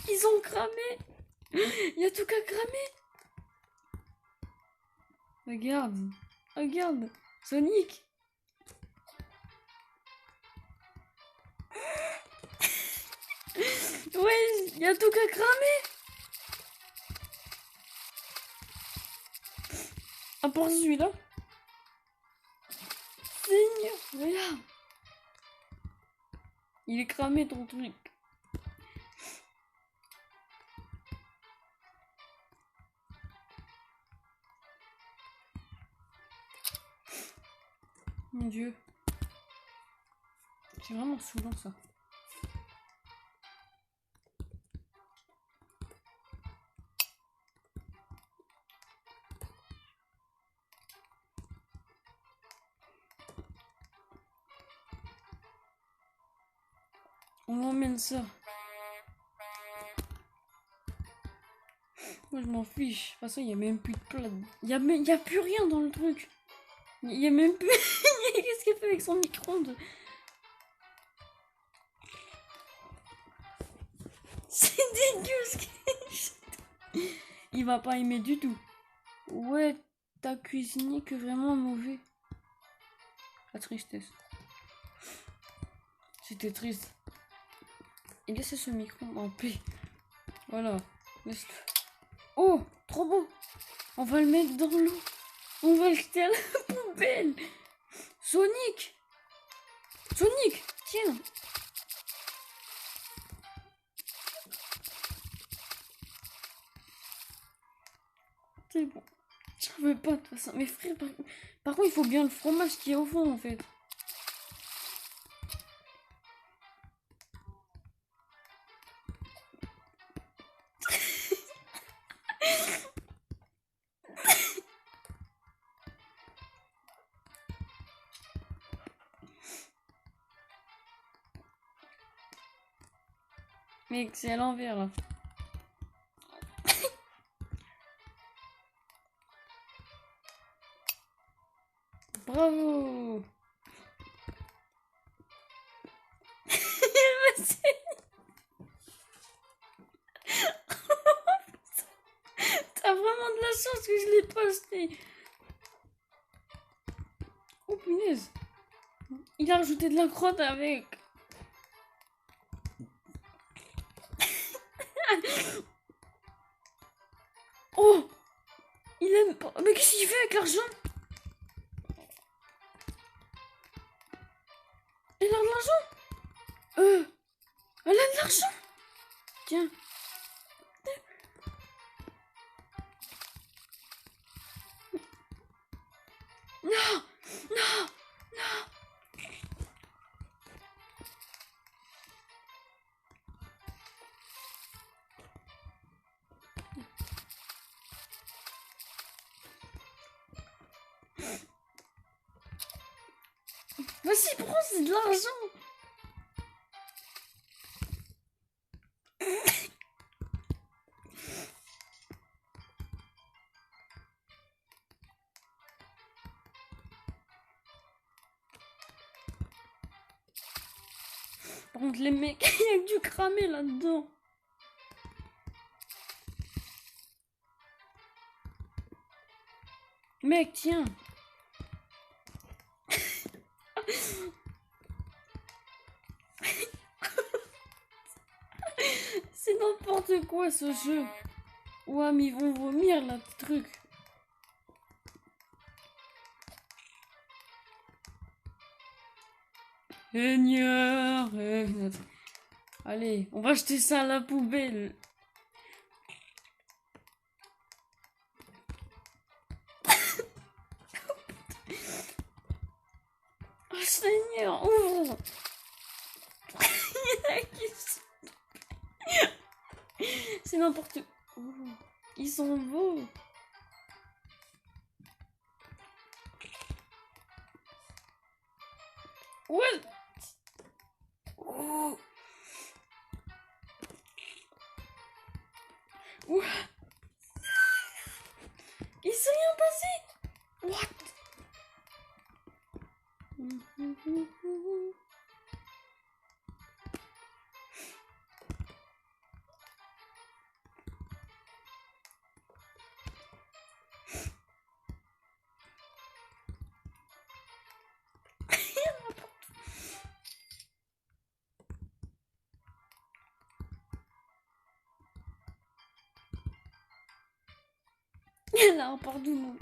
Ils ont cramé. Il y a tout qu'à cramer. Regarde. Regarde. Sonic. Ouais, il y a tout qu'à cramer. À part celui-là. Seigneur, regarde. Il est cramé ton truc. Mon Dieu. C'est vraiment saoulant ça. On m'emmène ça. Moi je m'en fiche. De toute façon, il n'y a même plus de plat. Il y a plus rien dans le truc. Il y a même plus... Qu'est-ce qu'il fait avec son micro-ondes? C'est dégueu ce qu'il... Il va pas aimer du tout. Ouais, t'as cuisiné que vraiment mauvais. La tristesse. C'était triste. Et laissez ce micro en paix. Voilà. Laisse-le. Oh, trop beau. On va le mettre dans l'eau. On va le jeter à la poubelle. Sonic. Sonic, tiens. C'est bon. J'en veux pas de toute façon. Mais frère, par contre, il faut bien le fromage qui est au fond en fait. Mais c'est à l'envers là. Bravo. T'as vraiment de la chance que je l'ai pas acheté. Oh punaise. Il a rajouté de la crotte avec. Oh. Il aime pas. Mais qu'est-ce qu'il fait avec l'argent? Elle a de l'argent. Elle a de l'argent. Tiens. Non. Non. Non. Vas-y, prends, c'est de l'argent. Par contre, les mecs, il y a que du cramé là-dedans. Mec, tiens. C'est n'importe quoi ce jeu. Ouais, mais ils vont vomir là, ce truc. Seigneur. Allez, on va jeter ça à la poubelle. Oh, Seigneur, ouvre. C'est n'importe quoi. Ils sont beaux. Ouais. Oh. Ouais. Il s'est rien passé. What? Là, pardon. Non.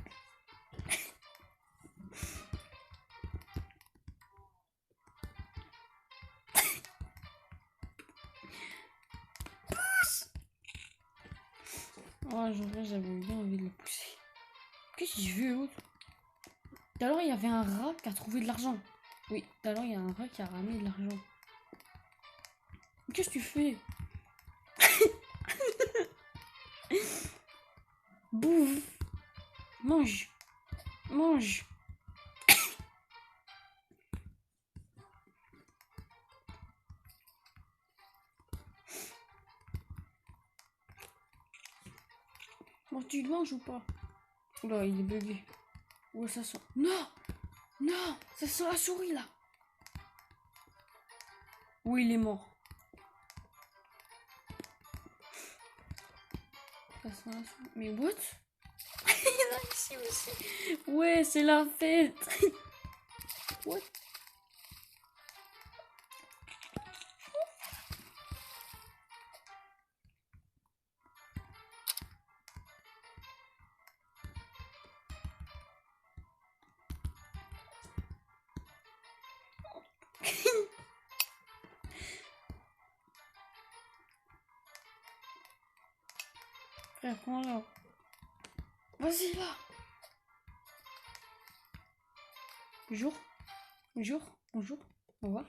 Oh, j'avais bien envie de le pousser. Qu'est-ce qu'il veut, l'autre? Tout à l'heure, il y avait un rat qui a trouvé de l'argent. Oui, tout à l'heure, il y a un rat qui a ramené de l'argent. Qu'est-ce que tu fais? Bouffe. Mange. Mange. Bon, tu le manges ou pas? Oula, il est bugué. Ouais, ça sent. Non! Non! Ça sent la souris, là! Oui, il est mort. Ça sent la souris. Mais what? Il y en a ici aussi. Ouais, c'est la fête. What? Frère, prends là. Vas-y, là. Bonjour. Bonjour. Bonjour. Au revoir.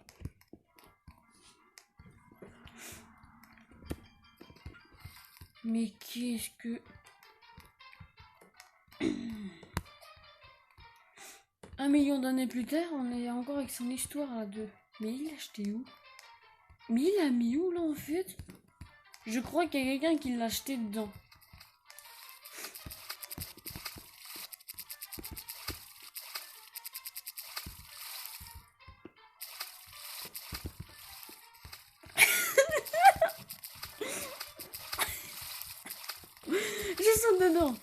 Mais qu'est-ce que... Un million d'années plus tard, on est encore avec son histoire à deux. Mais il l'a acheté où? Mais il l'a mis où, là, en fait? Je crois qu'il y a quelqu'un qui l'a acheté dedans. Je saute dedans.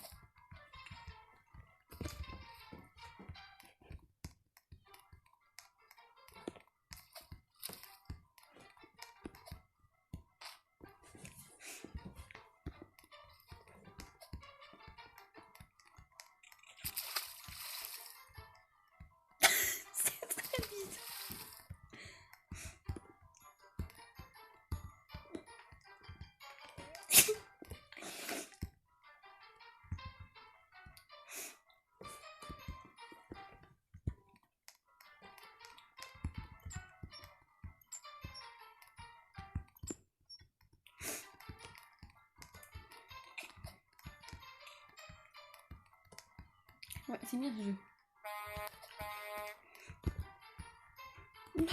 C'est très bizarre. Ouais, c'est bien ce jeu. Non.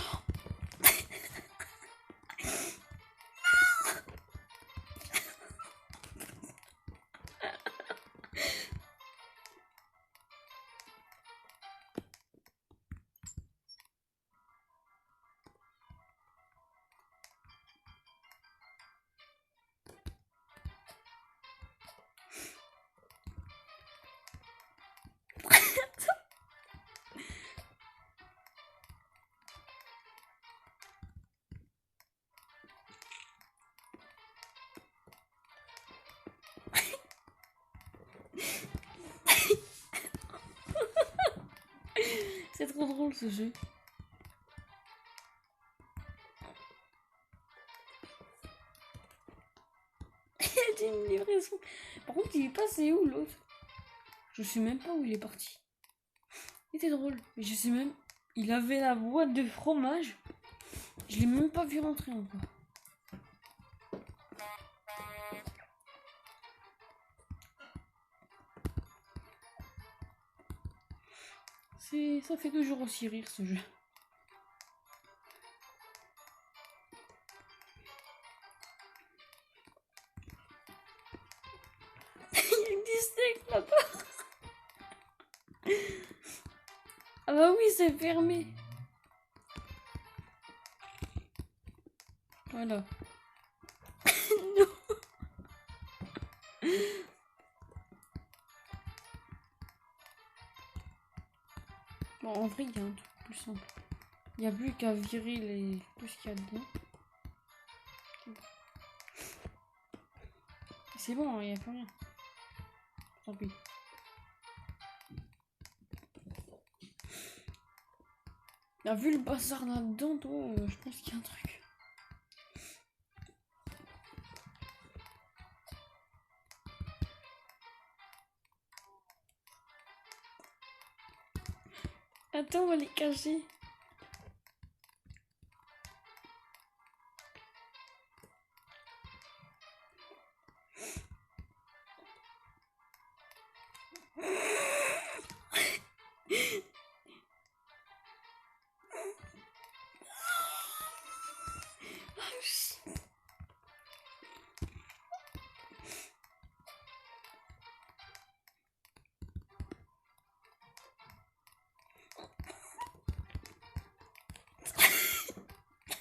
C'est trop drôle ce jeu. J'ai une livraison. Par contre, il est passé où l'autre? Je sais même pas où il est parti. Il était drôle. Mais je sais même. Il avait la boîte de fromage. Je l'ai même pas vu rentrer encore. Ça fait toujours aussi rire ce jeu. Il y a des steaks là-bas. Ah bah oui, c'est fermé. Voilà. Non. Bon, en vrai, il y a un truc plus simple. Il n'y a plus qu'à virer tout ce qu'il y a dedans. C'est bon, il n'y a plus rien. Tant pis. Vu le bazar là-dedans, toi, je pense qu'il y a un truc. Attends, on va les cacher.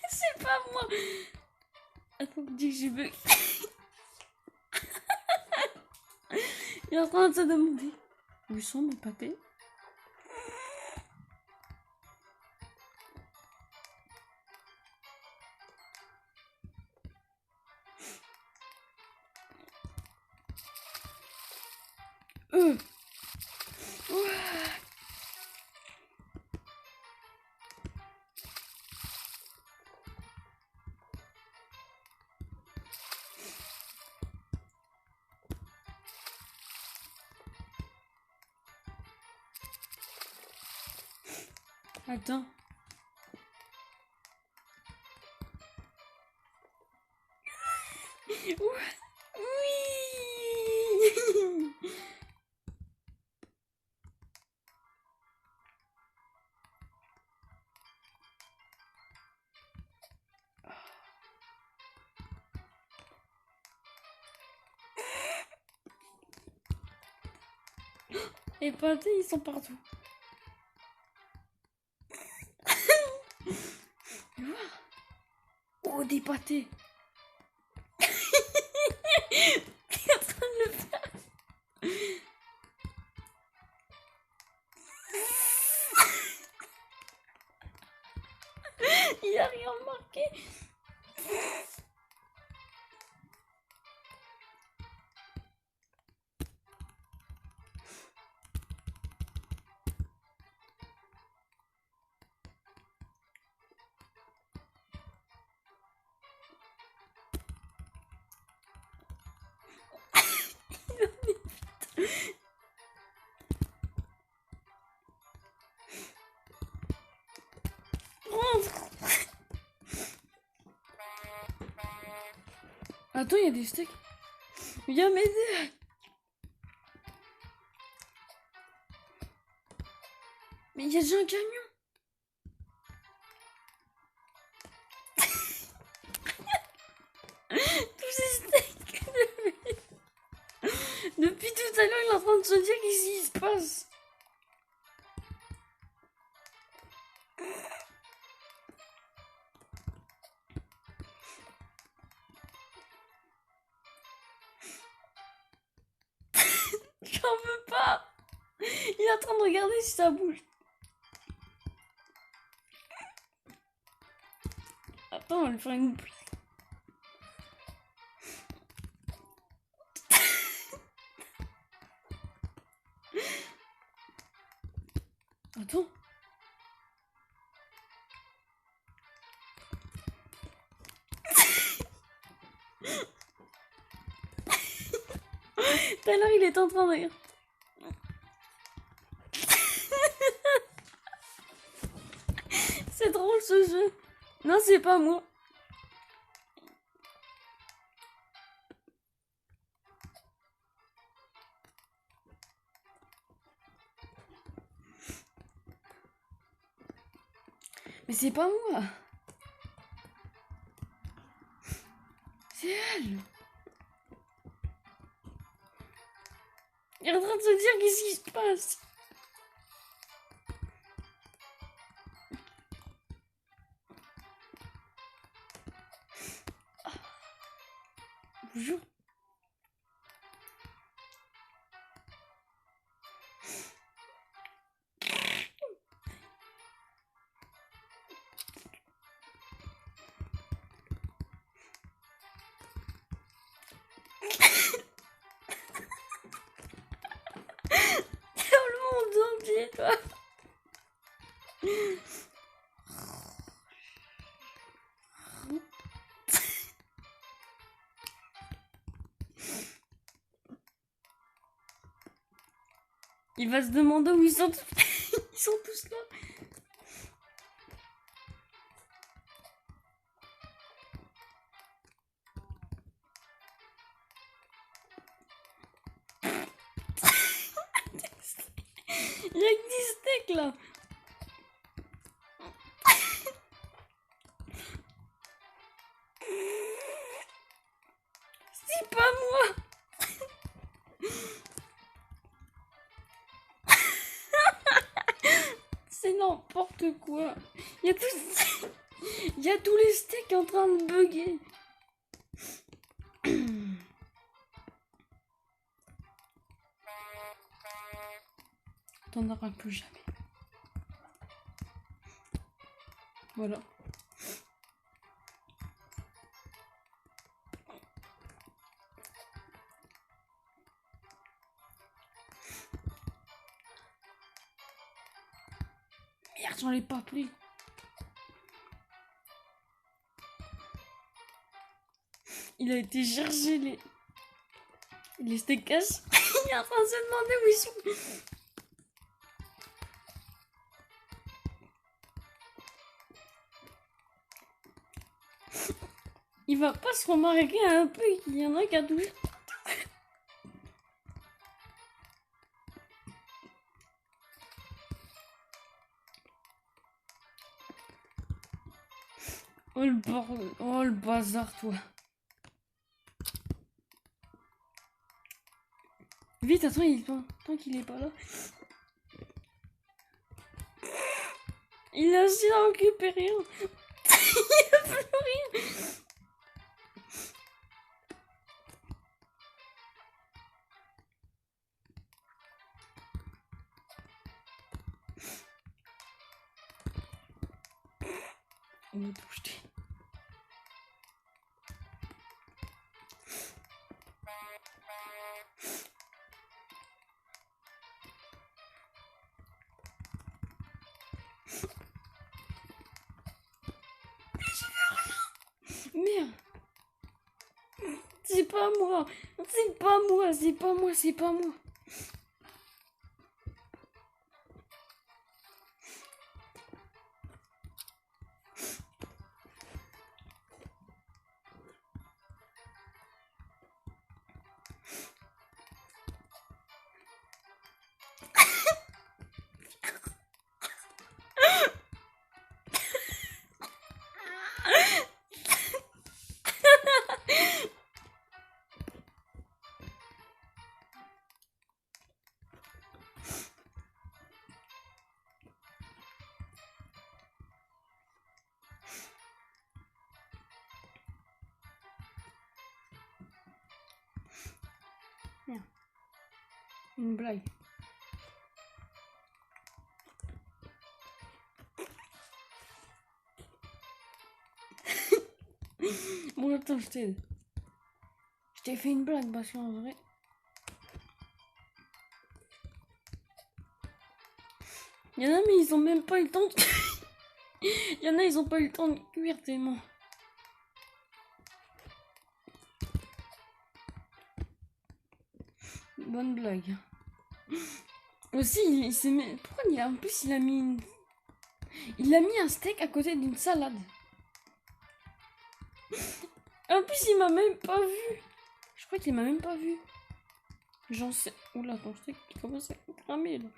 C'est pas moi. Attends, dis que j'ai bug. Il est en train de se demander où sont mes pâtés. Ouais. Attends. Oui. Les pâtés, ils sont partout. Oh, des pâtés. Il est en train de le faire. Il a rien remarqué. Attends, il y a des steaks. Viens m'aider. Mais il y a déjà un camion. J'en veux pas. Il est en train de regarder si ça bouge. Attends, on va lui faire une blague. Attends. Tout à l'heure, il est en train de rire. C'est drôle ce jeu. Non, c'est pas moi. Mais c'est pas moi. C'est elle. Il est en train de se dire qu'est-ce qui se passe. Bonjour. Dans le monde entier, toi. Il va se demander où ils sont tous, ils sont tous là. Il y a que 10 steaks là. C'est pas moi. C'est n'importe quoi. Il y a tous les steaks en train de bugger. T'en auras plus jamais. Voilà. Merde, j'en ai pas pris. Il a été chercher les steaks cachés. Il est en train de se demander où ils sont. Il va pas se remarquer un peu qu'il y en a qui a touché. Oh le bordel, oh le bazar toi. Vite, attends, tant qu'il est pas là. Il a aussi récupéré rien. Il a plus rien. On va tout jeter. Merde. C'est pas moi. C'est pas moi. C'est pas moi. C'est pas moi. Une blague. Bon, attends, je t'aide. Je t'ai fait une blague parce qu'en vrai... Il y en a, mais ils ont même pas eu le temps de... Il y en a, ils ont pas eu le temps de cuire tellement. Bonne blague. Aussi, il s'est mis... Pourquoi il a... En plus, il a mis une... Il a mis un steak à côté d'une salade. En plus, il m'a même pas vu. Je crois qu'il m'a même pas vu. J'en sais... Oula, ton steak qui commence à cramer, là.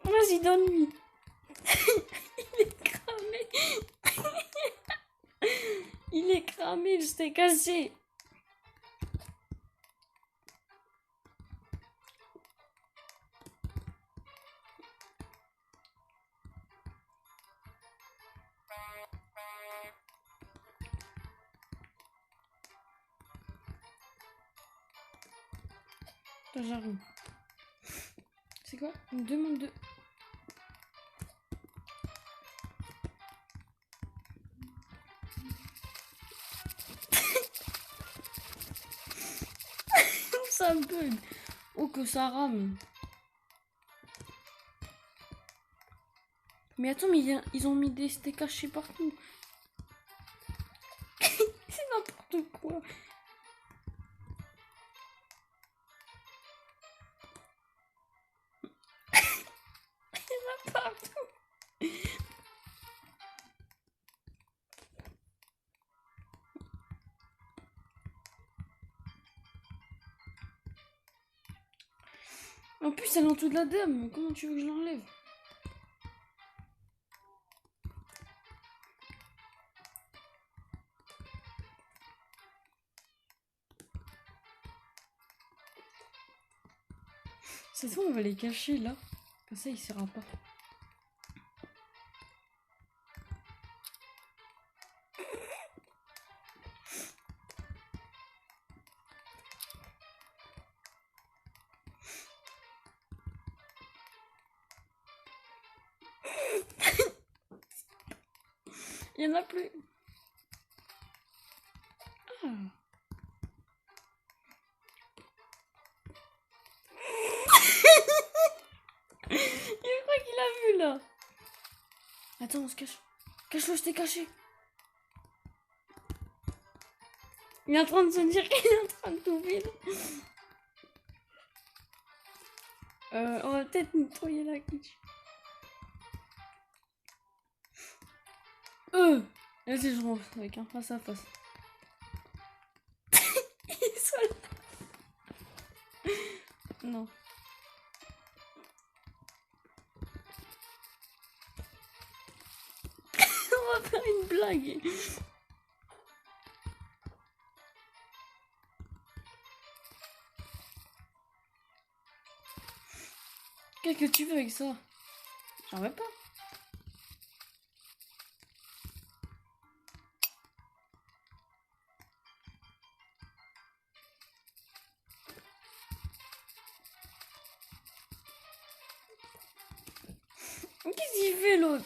Vas-y, donne-lui. Il est cramé. Il est cramé, le steak cassé. J'arrive. C'est quoi? Une demande de... Ça bug. Oh, que ça rame. Mais attends, mais ils ont mis des steaks cachés partout. C'est n'importe quoi. Il y en a partout. En plus, elle est en dessous de la dame. Comment tu veux que je l'enlève? Cette fois, on va les cacher là. Comme ça, il ne sera pas. Il n'y en a plus. Ah. Je crois qu'il a vu là. Attends, on se cache. Cache-le, je t'ai caché. Il est en train de se dire qu'il est en train de tout vide. On va peut-être nettoyer la kitchen. Vas-y, je rentre avec un face à face. Il soit là. Non. On va faire une blague. Qu'est-ce que tu veux avec ça? J'en veux pas. Qu'est-ce qu'il fait l'autre?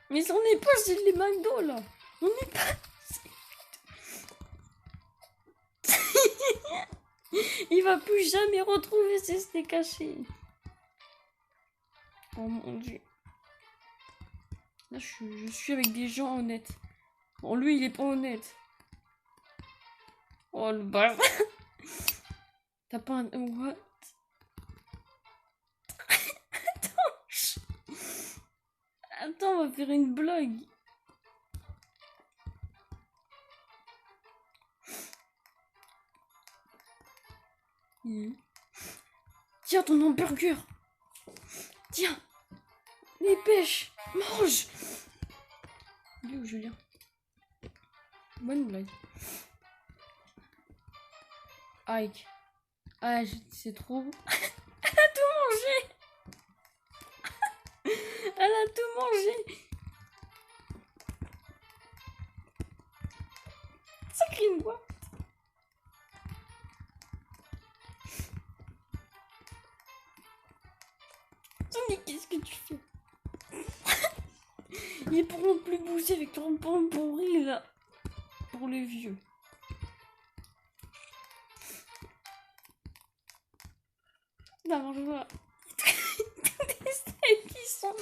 Mais on n'est pas chez les McDo là. On n'est pas. Il va plus jamais retrouver ses steaks cachés. Oh mon dieu. Là, je suis avec des gens honnêtes. Bon, lui, il est pas honnête. Oh le bâtard. T'as pas un... What? Attends, on va faire une blague. Tiens ton hamburger. Tiens. Les pêches. Mange. Il est où Julien? Bonne blague. Ike. Ah, c'est trop... Elle a tout mangé. Elle a tout mangé. Sacré pris une boîte. Mais qu'est-ce que tu fais? Ils pourront plus bouger avec leur pomme pourri là. Pour les vieux. Non, je vois. Des steaks qui sont.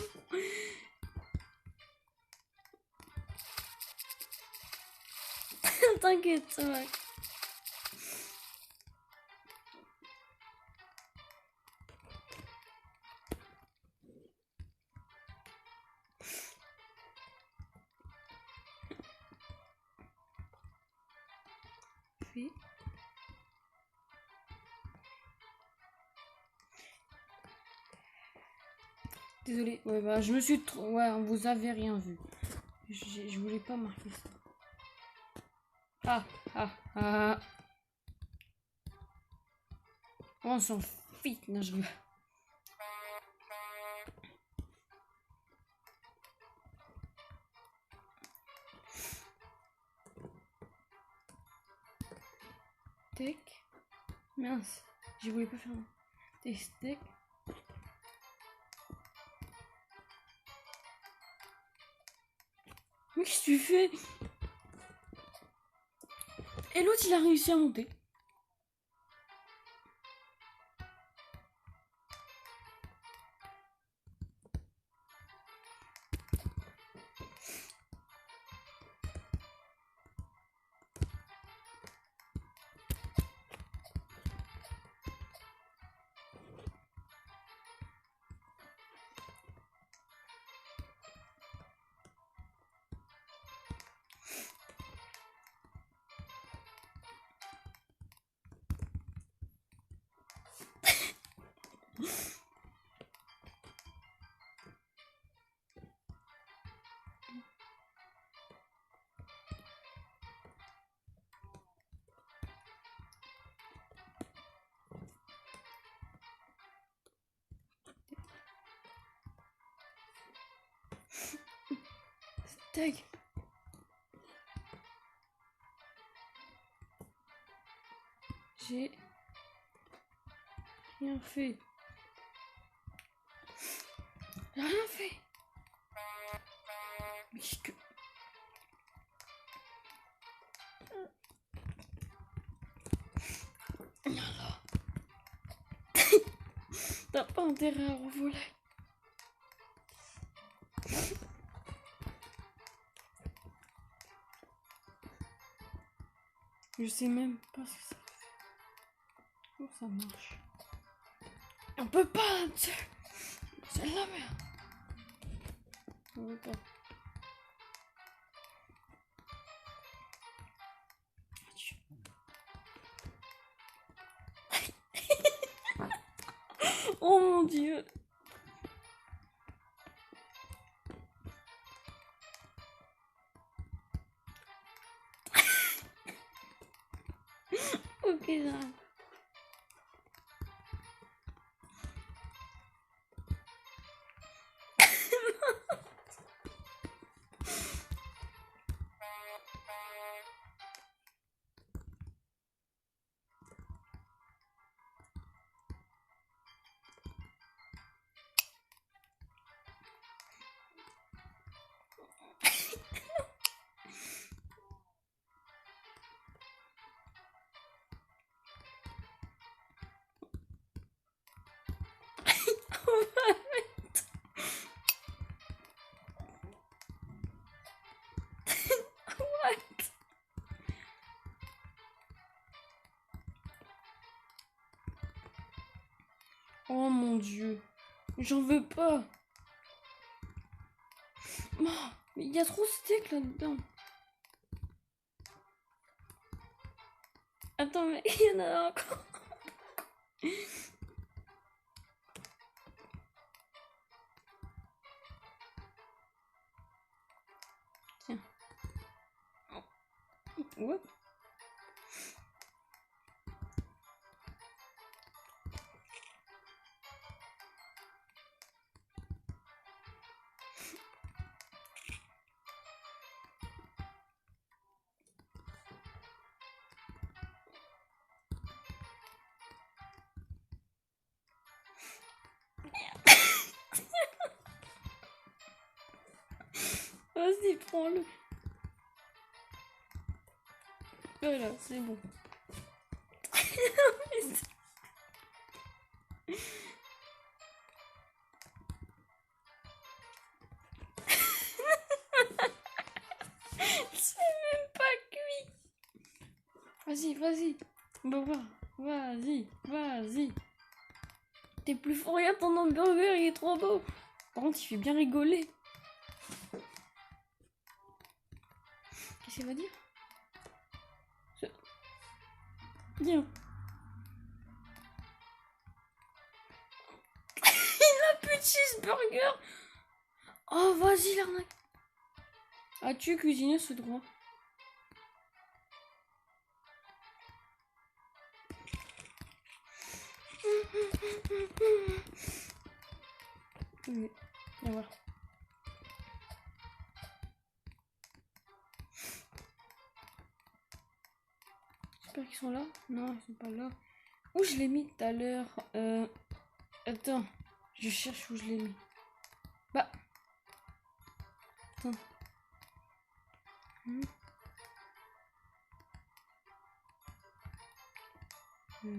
T'inquiète, ça va. Oui. Désolée, ouais, bah je me suis trop. Ouais, vous avez rien vu. Je voulais pas marquer ça. Ah, ah, ah. On s'en fiche, non, je rigole. Steak. Mince, je voulais pas faire des steaks. Mais qu'est-ce que tu fais? Et l'autre, il a réussi à monter. Steak. J'ai rien fait. J'ai rien fait. Mais que... T'as pas intérêt à revoler. Je sais même pas ce que ça fait. Comment ça marche? On peut pas. C'est de la merde. On veut pas. Oh mon dieu. Ok, j'arrête. Oh mon dieu. J'en veux pas. Oh, mais il y a trop de steak là-dedans. Attends, mais il y en a encore. Tiens. Ouais. Vas-y, prends-le. Voilà, c'est bon. C'est même pas cuit. Vas-y, vas-y. On va voir. Vas-y, vas-y. T'es plus fort, regarde ton hamburger, il est trop beau. Par contre, il fait bien rigoler. Qu'est-ce qu'il va dire? Viens. Il a plus de cheeseburger. Oh, vas-y, l'arnaque. As-tu cuisiné ce droit? Oui, viens voir. J'espère qu'ils sont là. Non, ils sont pas là. Où je l'ai mis tout à l'heure? Attends. Je cherche où je l'ai mis. Bah. Attends. Je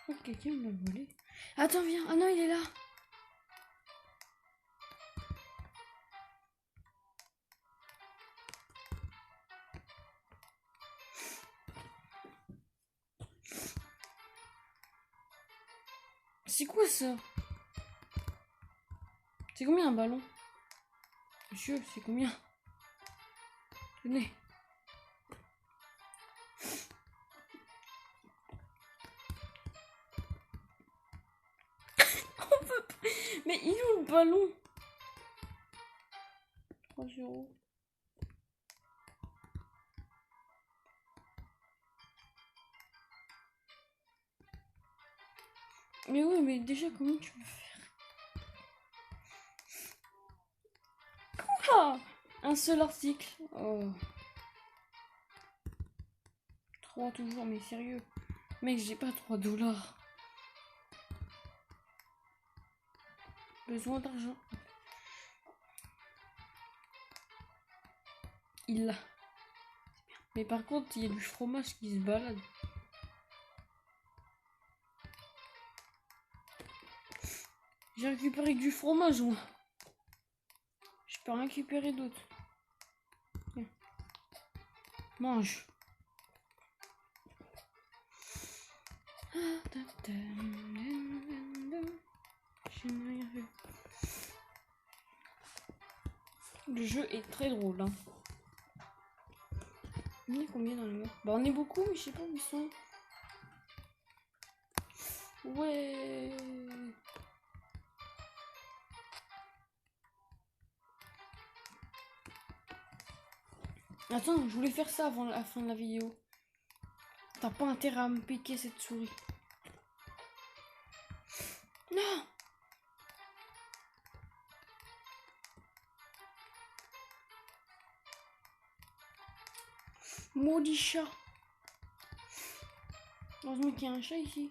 crois que quelqu'un me l'a volé. Attends, viens. Ah non, il est là. C'est quoi ça? C'est combien un ballon? Monsieur, c'est combien? Tenez. On peut pas. Mais il est où le ballon? 3 €. Mais oui, mais déjà, comment tu veux faire? Quoi? Un seul article. Oh. 3 toujours, mais sérieux. Mec, j'ai pas 3 $. Besoin d'argent. Il l'a. Mais par contre, il y a du fromage qui se balade. J'ai récupéré du fromage, moi. Je peux en récupérer d'autres. Mange. Je n'ai rien fait. Le jeu est très drôle. Hein. On est combien dans le mur? Bah on est beaucoup, mais je sais pas où ils sont. Ouais. Attends, je voulais faire ça avant la fin de la vidéo. T'as pas intérêt à me piquer cette souris. Non! Maudit chat. Heureusement qu'il y a un chat ici.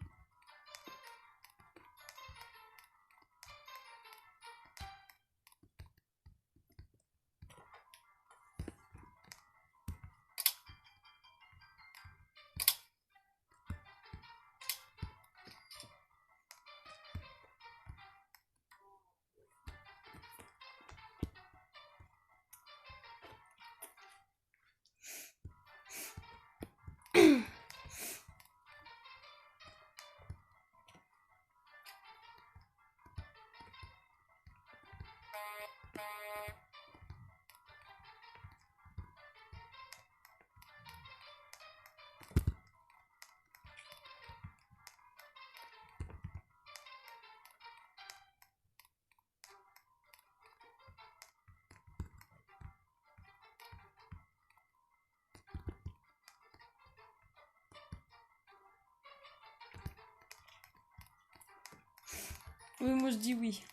Oui, moi je dis oui.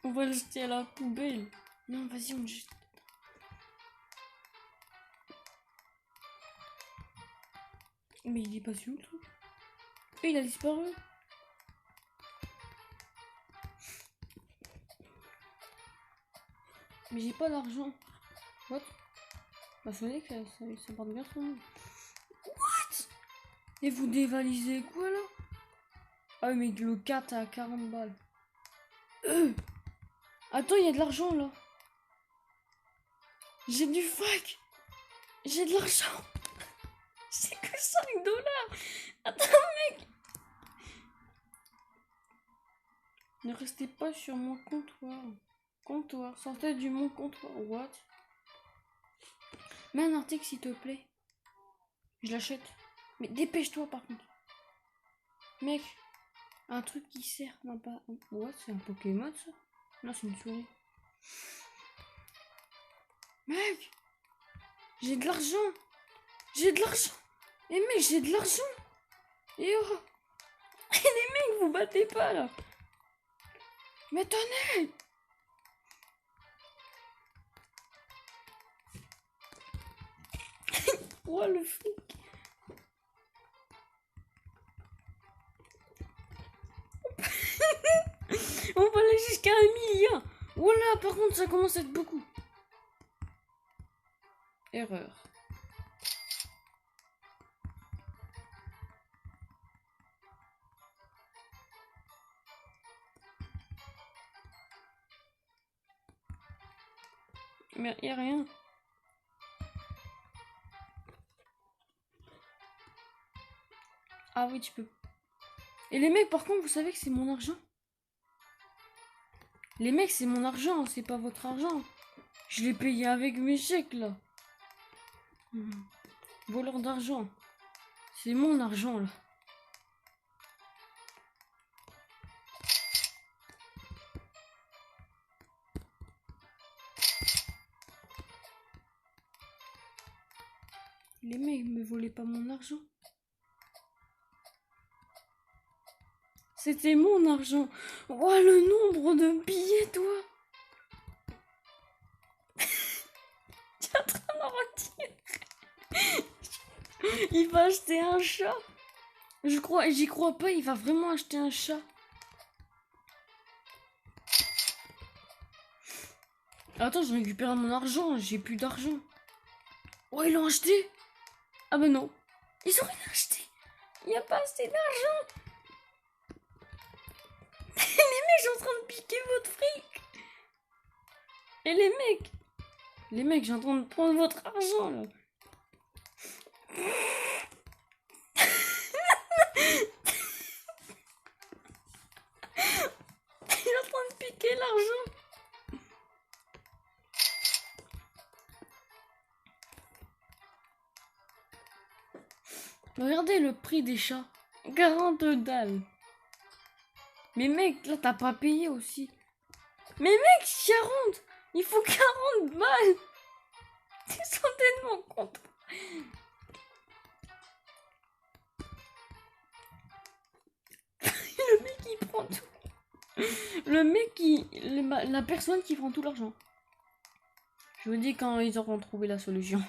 On va le jeter à la poubelle. Non, vas-y, on le jette. Mais il est pas sur le truc. Et il a disparu. Mais j'ai pas d'argent. What? Bah, ça veut dire que ça porte bien son nom. What? Et vous dévalisez quoi là? Ah, mais le 4 à 40 balles. Attends, il y a de l'argent là. J'ai du fac. J'ai de l'argent. C'est que 5 dollars. Attends, mec. Ne restez pas sur mon comptoir. Comptoir. Sortez du mon comptoir. What? Mets un article s'il te plaît. Je l'achète. Mais dépêche-toi par contre. Mec. Un truc qui sert. Non pas. What? C'est un Pokémon ça? Non, c'est une souris. Mec. J'ai de l'argent. J'ai de l'argent. Eh mec, j'ai de l'argent. Et oh. Les mecs, vous battez pas là. Mais tenez. Oh le flic. On va aller jusqu'à 1 milliard. Voilà, par contre, ça commence à être beaucoup. Erreur. Mais y a rien. Ah oui, tu peux. Et les mecs, par contre, vous savez que c'est mon argent. Les mecs, c'est mon argent, c'est pas votre argent. Je l'ai payé avec mes chèques, là. Voleur d'argent. C'est mon argent, là. Les mecs, me volaient pas mon argent. C'était mon argent. Oh, le nombre de billets, toi. Tu es en train d'en retirer. Il va acheter un chat. J'y crois pas, il va vraiment acheter un chat. Attends, je récupère mon argent, j'ai plus d'argent. Oh, ils l'ont acheté. Ah ben non. Ils ont rien acheté. Il n'y a pas assez d'argent. Les mecs sont en train de piquer votre fric. Et les mecs, j'ai en train de prendre votre argent là. Il est en train de piquer l'argent. Regardez le prix des chats. 40 dalles. Mais mec, là t'as pas payé aussi. Mais mec, 40. Il faut 40 balles. Ils sont tellement contents. Le mec il prend tout. Le mec qui... La personne qui prend tout l'argent. Je vous dis quand ils auront trouvé la solution.